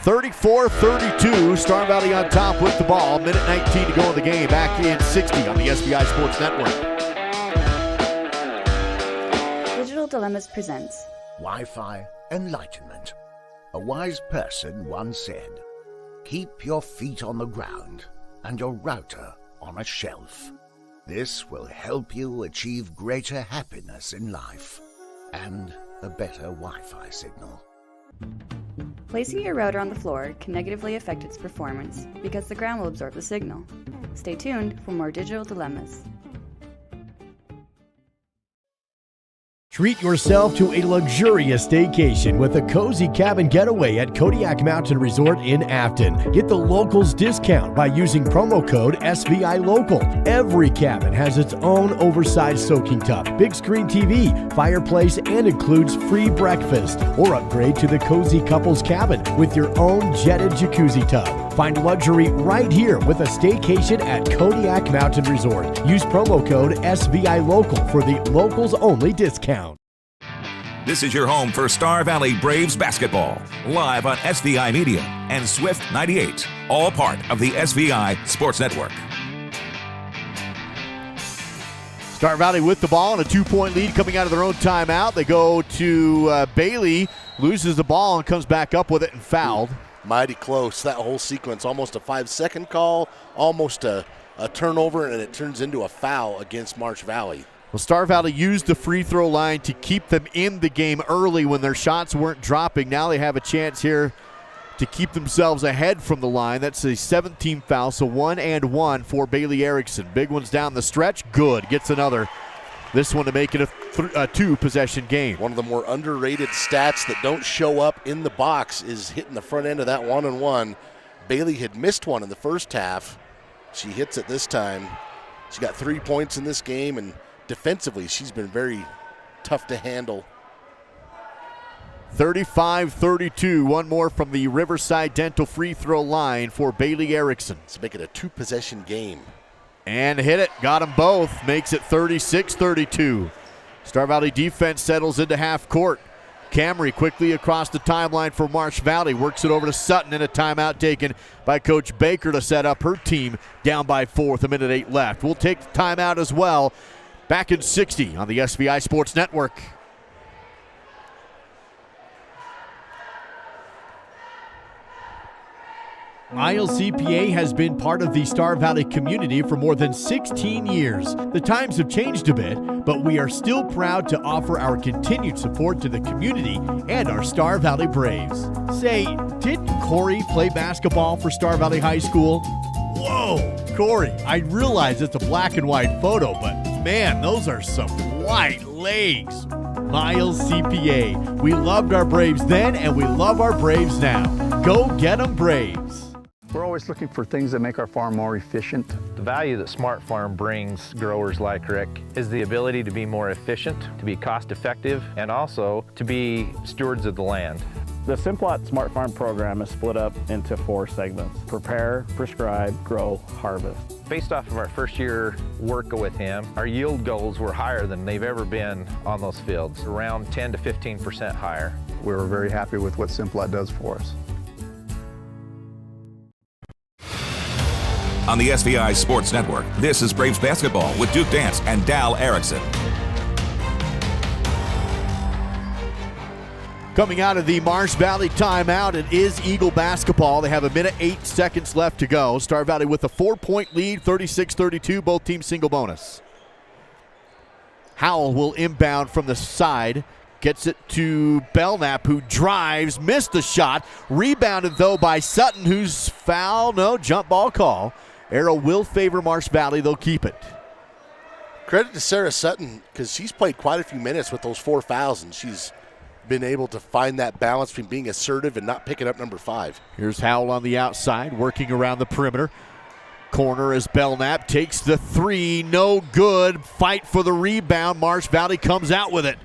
34-32, Star Valley on top with the ball. Minute 19 to go in the game. Back in 60 on the SBI Sports Network. Digital Dilemmas presents Wi-Fi Enlightenment. A wise person once said, keep your feet on the ground and your router on a shelf. This will help you achieve greater happiness in life and a better Wi-Fi signal. Placing your router on the floor can negatively affect its performance because the ground will absorb the signal. Stay tuned for more Digital Dilemmas. Treat yourself to a luxurious staycation with a cozy cabin getaway at Kodiak Mountain Resort in Afton. Get the locals discount by using promo code SVI Local. Every cabin has its own oversized soaking tub, big screen TV, fireplace, and includes free breakfast. Or upgrade to the cozy couples cabin with your own jetted jacuzzi tub. Find luxury right here with a staycation at Kodiak Mountain Resort. Use promo code SVI Local for the locals only discount. This is your home for Star Valley Braves basketball, live on SVI Media and Swift 98, all part of the SVI Sports Network. Star Valley with the ball and a 2-point lead coming out of their own timeout. They go to Bailey, loses the ball and comes back up with it and fouled. Mighty close, that whole sequence. Almost a 5-second call, almost a turnover, and it turns into a foul against Marsh Valley. Well, Star Valley used the free throw line to keep them in the game early when their shots weren't dropping. Now they have a chance here to keep themselves ahead from the line. That's a 17 foul, so 1 and 1 for Bailey Erickson. Big one's down the stretch. Good. Gets another. This one to make it a 2-possession game. One of the more underrated stats that don't show up in the box is hitting the front end of that 1-and-1. Bailey had missed one in the first half. She hits it this time. She got 3 points in this game, and defensively, she's been very tough to handle. 35-32. One more from the Riverside Dental free throw line for Bailey Erickson. Let's make it a 2-possession game. And hit it. Got them both. Makes it 36-32. Star Valley defense settles into half court. Camry quickly across the timeline for Marsh Valley. Works it over to Sutton, and a timeout taken by Coach Baker to set up her team down by 4 with 1:08 left. We'll take the timeout as well. Back in 60 on the SVI Sports Network. Miles CPA has been part of the Star Valley community for more than 16 years. The times have changed a bit, but we are still proud to offer our continued support to the community and our Star Valley Braves. Say, did Corey play basketball for Star Valley High School? Whoa, Corey, I realize it's a black and white photo, but man, those are some white legs. Miles CPA. We loved our Braves then, and we love our Braves now. Go get 'em, Braves. We're always looking for things that make our farm more efficient. The value that Smart Farm brings growers like Rick is the ability to be more efficient, to be cost effective, and also to be stewards of the land. The Simplot Smart Farm program is split up into 4 segments: prepare, prescribe, grow, harvest. Based off of our first year work with him, our yield goals were higher than they've ever been on those fields, around 10 to 15% higher. We were very happy with what Simplot does for us. On the SVI Sports Network, this is Braves basketball with Duke Dance and Dal Erickson. Coming out of the Marsh Valley timeout, it is Eagle basketball. They have 1:08 left to go. Star Valley with a 4-point lead, 36-32, both teams single bonus. Howell will inbound from the side. Gets it to Belknap, who drives, missed the shot. Rebounded, though, by Sutton, who's foul. No, jump ball call. Arrow will favor Marsh Valley. They'll keep it. Credit to Sarah Sutton, because she's played quite a few minutes with those 4 fouls, and she's been able to find that balance between being assertive and not picking up number 5. Here's Howell on the outside, working around the perimeter. Corner as Belknap takes the 3. No good. Fight for the rebound. Marsh Valley comes out with it.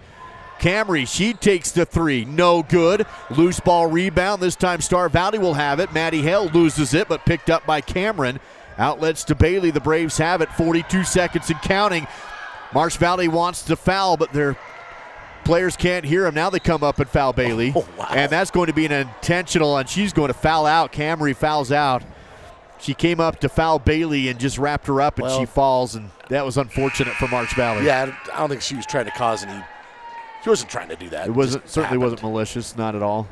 Camry, she takes the 3. No good. Loose ball rebound. This time Star Valley will have it. Maddie Hale loses it, but picked up by Cameron. Outlets to Bailey. The Braves have it. 42 seconds and counting. Marsh Valley wants to foul, but their players can't hear him. Now they come up and foul Bailey. Oh, wow. And that's going to be an intentional, and she's going to foul out. Camry fouls out. She came up to foul Bailey and just wrapped her up, and she falls, and that was unfortunate for Marsh Valley. Yeah, I don't think she was trying to cause any. She wasn't trying to do that. It certainly wasn't malicious, not at all.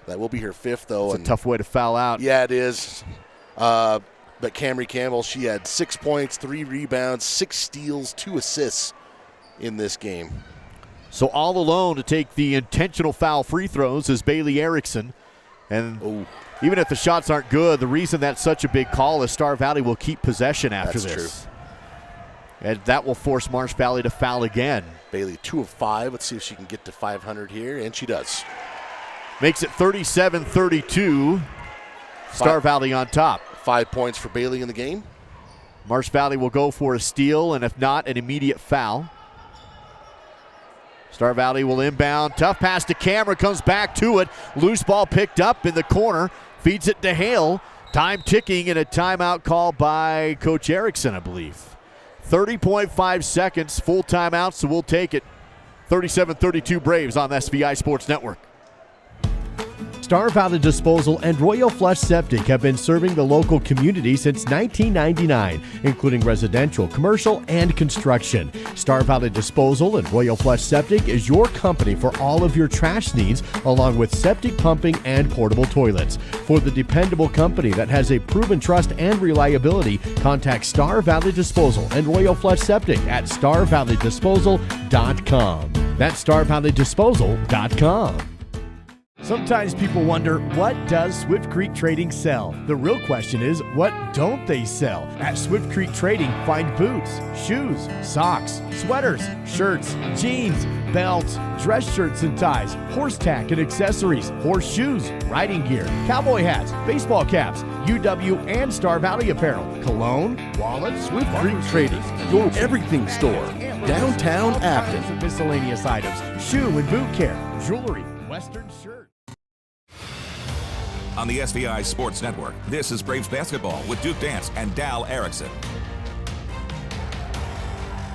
That will be her 5th, though. It's a tough way to foul out. Yeah, it is. But Camry Campbell, she had 6 points, 3 rebounds, 6 steals, 2 assists in this game. So all alone to take the intentional foul free throws is Bailey Erickson. And even if the shots aren't good, the reason that's such a big call is Star Valley will keep possession after this. That's true. And that will force Marsh Valley to foul again. Bailey 2 of 5. Let's see if she can get to 500 here, and she does. Makes it 37-32. Star Valley on top. 5 points for Bailey in the game. Marsh Valley will go for a steal, and if not, an immediate foul. Star Valley will inbound. Tough pass to Cameron, comes back to it. Loose ball picked up in the corner. Feeds it to Hale. Time ticking, and a timeout call by Coach Erickson, I believe. 30.5 seconds, full timeout, so we'll take it. 37-32 Braves on the SVI Sports Network. Star Valley Disposal and Royal Flush Septic have been serving the local community since 1999, including residential, commercial, and construction. Star Valley Disposal and Royal Flush Septic is your company for all of your trash needs, along with septic pumping and portable toilets. For the dependable company that has a proven trust and reliability, contact Star Valley Disposal and Royal Flush Septic at starvalleydisposal.com. That's starvalleydisposal.com. Sometimes people wonder, what does Swift Creek Trading sell? The real question is, what don't they sell? At Swift Creek Trading, find boots, shoes, socks, sweaters, shirts, jeans, belts, dress shirts and ties, horse tack and accessories, horseshoes, riding gear, cowboy hats, baseball caps, UW and Star Valley apparel, cologne, wallets, Swift Creek Trading, your everything store, downtown Afton. and miscellaneous items, shoe and boot care, jewelry, western shirt. On the SVI Sports Network, this is Braves basketball with Duke Dance and Dal Erickson.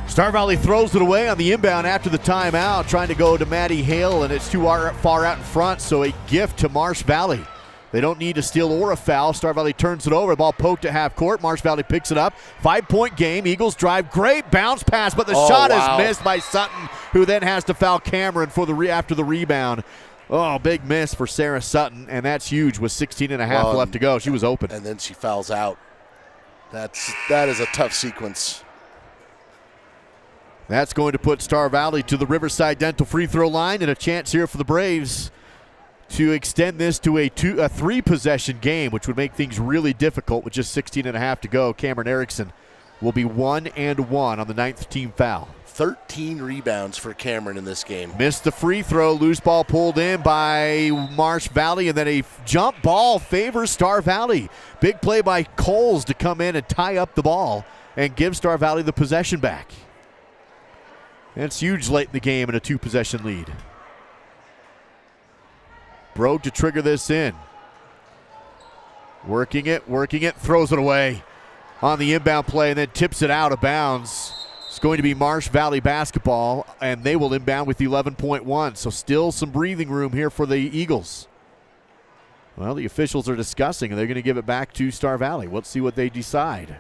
Star Valley throws it away on the inbound after the timeout, trying to go to Maddie Hale, and it's too far out in front, so a gift to Marsh Valley. They don't need a steal or a foul. Star Valley turns it over. The ball poked at half court. Marsh Valley picks it up. 5-point game. Eagles drive. Great bounce pass, but the shot is missed by Sutton, who then has to foul Cameron for after the rebound. Oh, big miss for Sarah Sutton, and that's huge with 16 and a half left to go. She was open. And then she fouls out. That is a tough sequence. That's going to put Star Valley to the Riverside Dental free throw line, and a chance here for the Braves to extend this to a 3-possession game, which would make things really difficult with just 16 and a half to go. Cameron Erickson will be 1-1 on the 9th team foul. 13 rebounds for Cameron in this game. Missed the free throw. Loose ball pulled in by Marsh Valley, and then a jump ball favors Star Valley. Big play by Coles to come in and tie up the ball and give Star Valley the possession back. And it's huge late in the game in a 2-possession lead. Brogue to trigger this in. Working it, throws it away on the inbound play and then tips it out of bounds. It's going to be Marsh Valley basketball, and they will inbound with 11.1. So still some breathing room here for the Eagles. Well, the officials are discussing, and they're going to give it back to Star Valley. Let's see what they decide.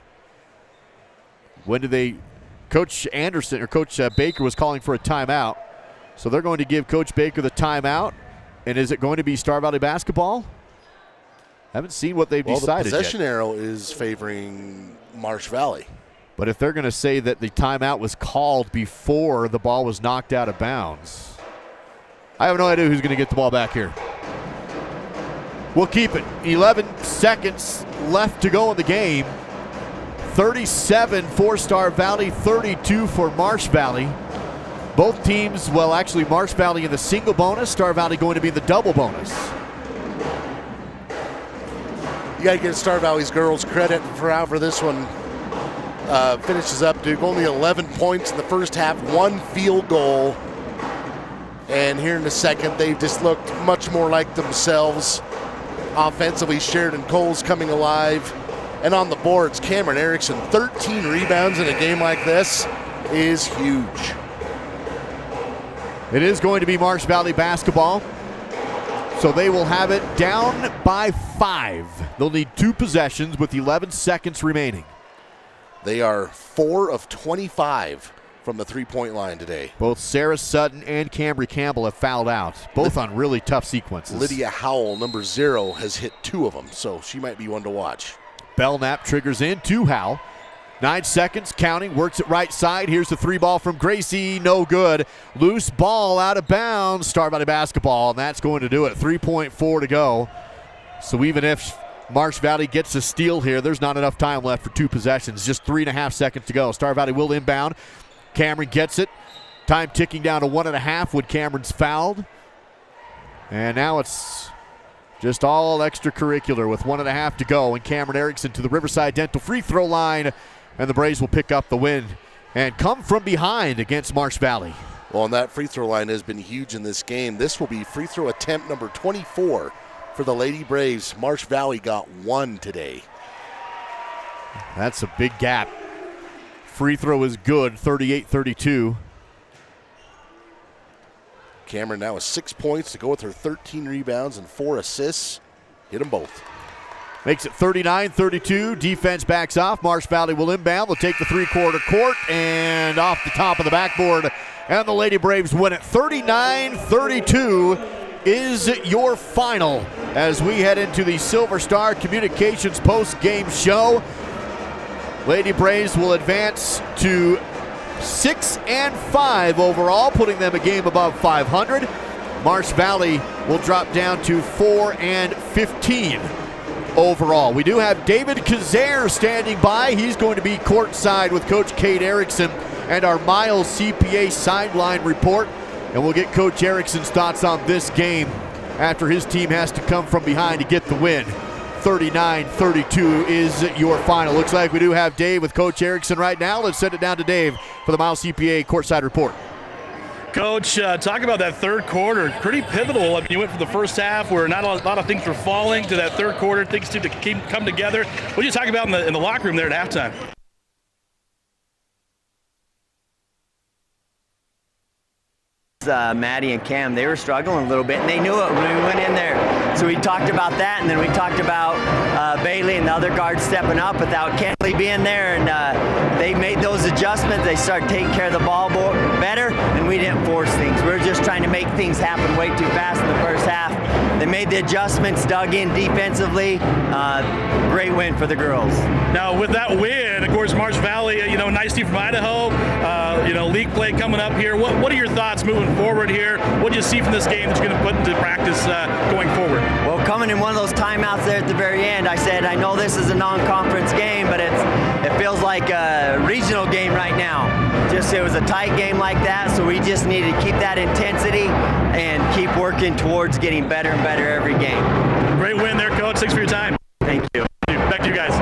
When do they... Coach Anderson or Coach Baker was calling for a timeout. So they're going to give Coach Baker the timeout. And is it going to be Star Valley basketball? Haven't seen what they've decided the possession yet. arrow is favoring Marsh Valley. But if they're going to say that the timeout was called before the ball was knocked out of bounds, I have no idea who's going to get the ball back here. We'll keep it. 11 seconds left to go in the game. 37 for Star Valley, 32 for Marsh Valley. Both teams, well, actually Marsh Valley in the single bonus, Star Valley going to be in the double bonus. You got to give Star Valley's girls credit for however this one finishes up, Duke. Only 11 points in the first half, 1 field goal. And here in the second, they've just looked much more like themselves. Offensively, Sheridan Cole's coming alive. And on the boards, Cameron Erickson, 13 rebounds in a game like this is huge. It is going to be Marsh Valley basketball. So they will have it down by 5. They'll need 2 possessions with 11 seconds remaining. They are 4 of 25 from the three-point line today. Both Sarah Sutton and Cambry Campbell have fouled out, both on really tough sequences. Lydia Howell, number 0, has hit 2 of them, so she might be one to watch. Belknap triggers in to Howell. 9 seconds, counting, works it right side. Here's the 3 ball from Gracie, no good. Loose ball out of bounds, Star Valley basketball, and that's going to do it. 3.4 to go. So even if Marsh Valley gets a steal here, there's not enough time left for 2 possessions. Just 3.5 seconds to go. Star Valley will inbound. Cameron gets it. Time ticking down to 1.5 when Cameron's fouled. And now it's just all extracurricular with 1.5 to go. And Cameron Erickson to the Riverside Dental free throw line. And the Braves will pick up the win and come from behind against Marsh Valley. Well, and that free throw line has been huge in this game. This will be free throw attempt number 24 for the Lady Braves. Marsh Valley got 1 today. That's a big gap. Free throw is good, 38-32. Cameron now has 6 points to go with her 13 rebounds and 4 assists. Hit them both. Makes it 39-32. Defense backs off. Marsh Valley will inbound. They'll take the 3-quarter court and off the top of the backboard. And the Lady Braves win it. 39-32 is your final as we head into the Silver Star Communications post-game show. Lady Braves will advance to 6-5 overall, putting them a game above 500. Marsh Valley will drop down to 4-15 overall. We do have David Kazare standing by. He's going to be courtside with Coach Kate Erickson and our Miles CPA sideline report. And we'll get Coach Erickson's thoughts on this game after his team has to come from behind to get the win. 39-32 is your final. Looks like we do have Dave with Coach Erickson right now. Let's send it down to Dave for the Miles CPA courtside report. Coach, talk about that third quarter. Pretty pivotal. I mean, you went from the first half where not a lot of things were falling to that third quarter. Things seemed to come together. What did you talk about in the locker room there at halftime? Maddie and Cam, they were struggling a little bit, and they knew it when we went in there. So we talked about that, and then we talked about Bailey and the other guards stepping up without Kenley being there, and they made those adjustments. They started taking care of the ball better, and we didn't force things. We were just trying to make things happen way too fast in the first half. They made the adjustments, dug in defensively. Great win for the girls. Now, with that win, of course, Marsh Valley, nice team from Idaho, league play coming up here. What are your thoughts moving forward here? What do you see from this game that you're going to put into practice going forward? Well, coming in one of those timeouts there at the very end, I said, I know this is a non-conference game, but it feels like a regional game right now. It was a tight game like that, so we just needed to keep that intensity and keep working towards getting better and better every game. Great win there, Coach. Thanks for your time. Thank you. Back to you guys.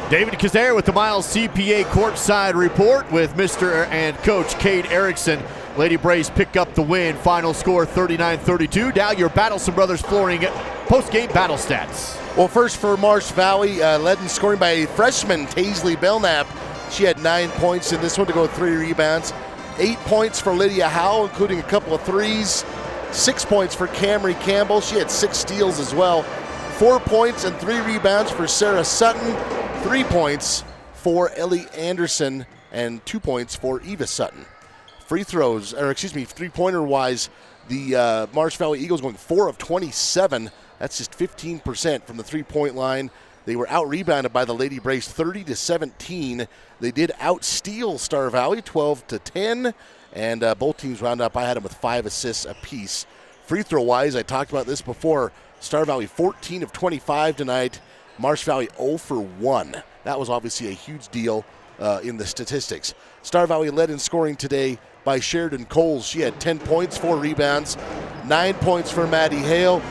David Kazare with the Miles CPA courtside report with Mr. and Coach Kate Erickson. Lady Braves pick up the win. Final score 39-32. Now your Battleson Brothers Flooring post-game battle stats. Well, first for Marsh Valley, led in scoring by freshman Taisley Belknap. She had 9 points in this one to go with 3 rebounds. 8 points for Lydia Howe, including a couple of threes. 6 points for Camry Campbell. She had 6 steals as well. 4 points and 3 rebounds for Sarah Sutton. 3 points for Ellie Anderson and 2 points for Eva Sutton. Three-pointer wise, the Marsh Valley Eagles going 4 of 27. That's just 15% from the three-point line. They were out-rebounded by the Lady Braves 30-17. They did out-steal Star Valley 12-10, and both teams round up. I had them with 5 assists apiece. Free throw-wise, I talked about this before. Star Valley 14 of 25 tonight. Marsh Valley 0 for 1. That was obviously a huge deal in the statistics. Star Valley led in scoring today by Sheridan Coles. She had 10 points, 4 rebounds, 9 points for Maddie Hale,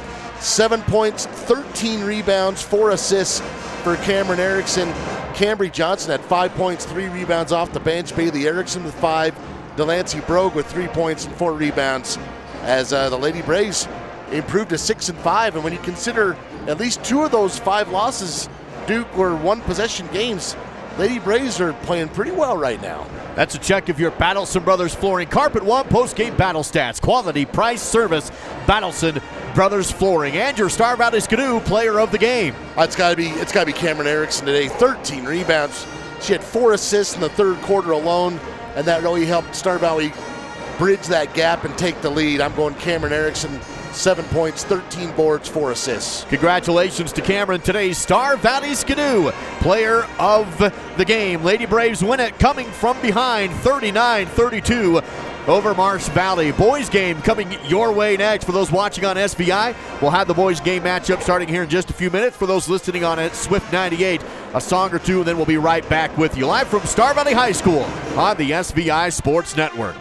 7 points, 13 rebounds, 4 assists for Cameron Erickson. Cambry Johnson had 5 points, 3 rebounds off the bench. Bailey Erickson with 5. Delancey Brogue with 3 points and 4 rebounds as the Lady Braves improved to 6-5. And when you consider at least 2 of those 5 losses, Duke, were one-possession games, Lady Braves are playing pretty well right now. That's a check of your Battleson Brothers Flooring Carpet One post-game battle stats. Quality, price, service, Battleson Brothers Flooring. And your Star Valley Skidoo player of the game. It's got to be Cameron Erickson today. 13 rebounds. She had 4 assists in the third quarter alone, and that really helped Star Valley bridge that gap and take the lead. I'm going Cameron Erickson. 7 points, 13 boards, 4 assists. Congratulations to Cameron, today's Star Valley Skidoo player of the game. Lady Braves win it coming from behind 39-32 over Marsh Valley. Boys game coming your way next. For those watching on SVI, we'll have the boys game matchup starting here in just a few minutes. For those listening on at Swift 98, a song or two, and then we'll be right back with you live from Star Valley High School on the SVI Sports Network.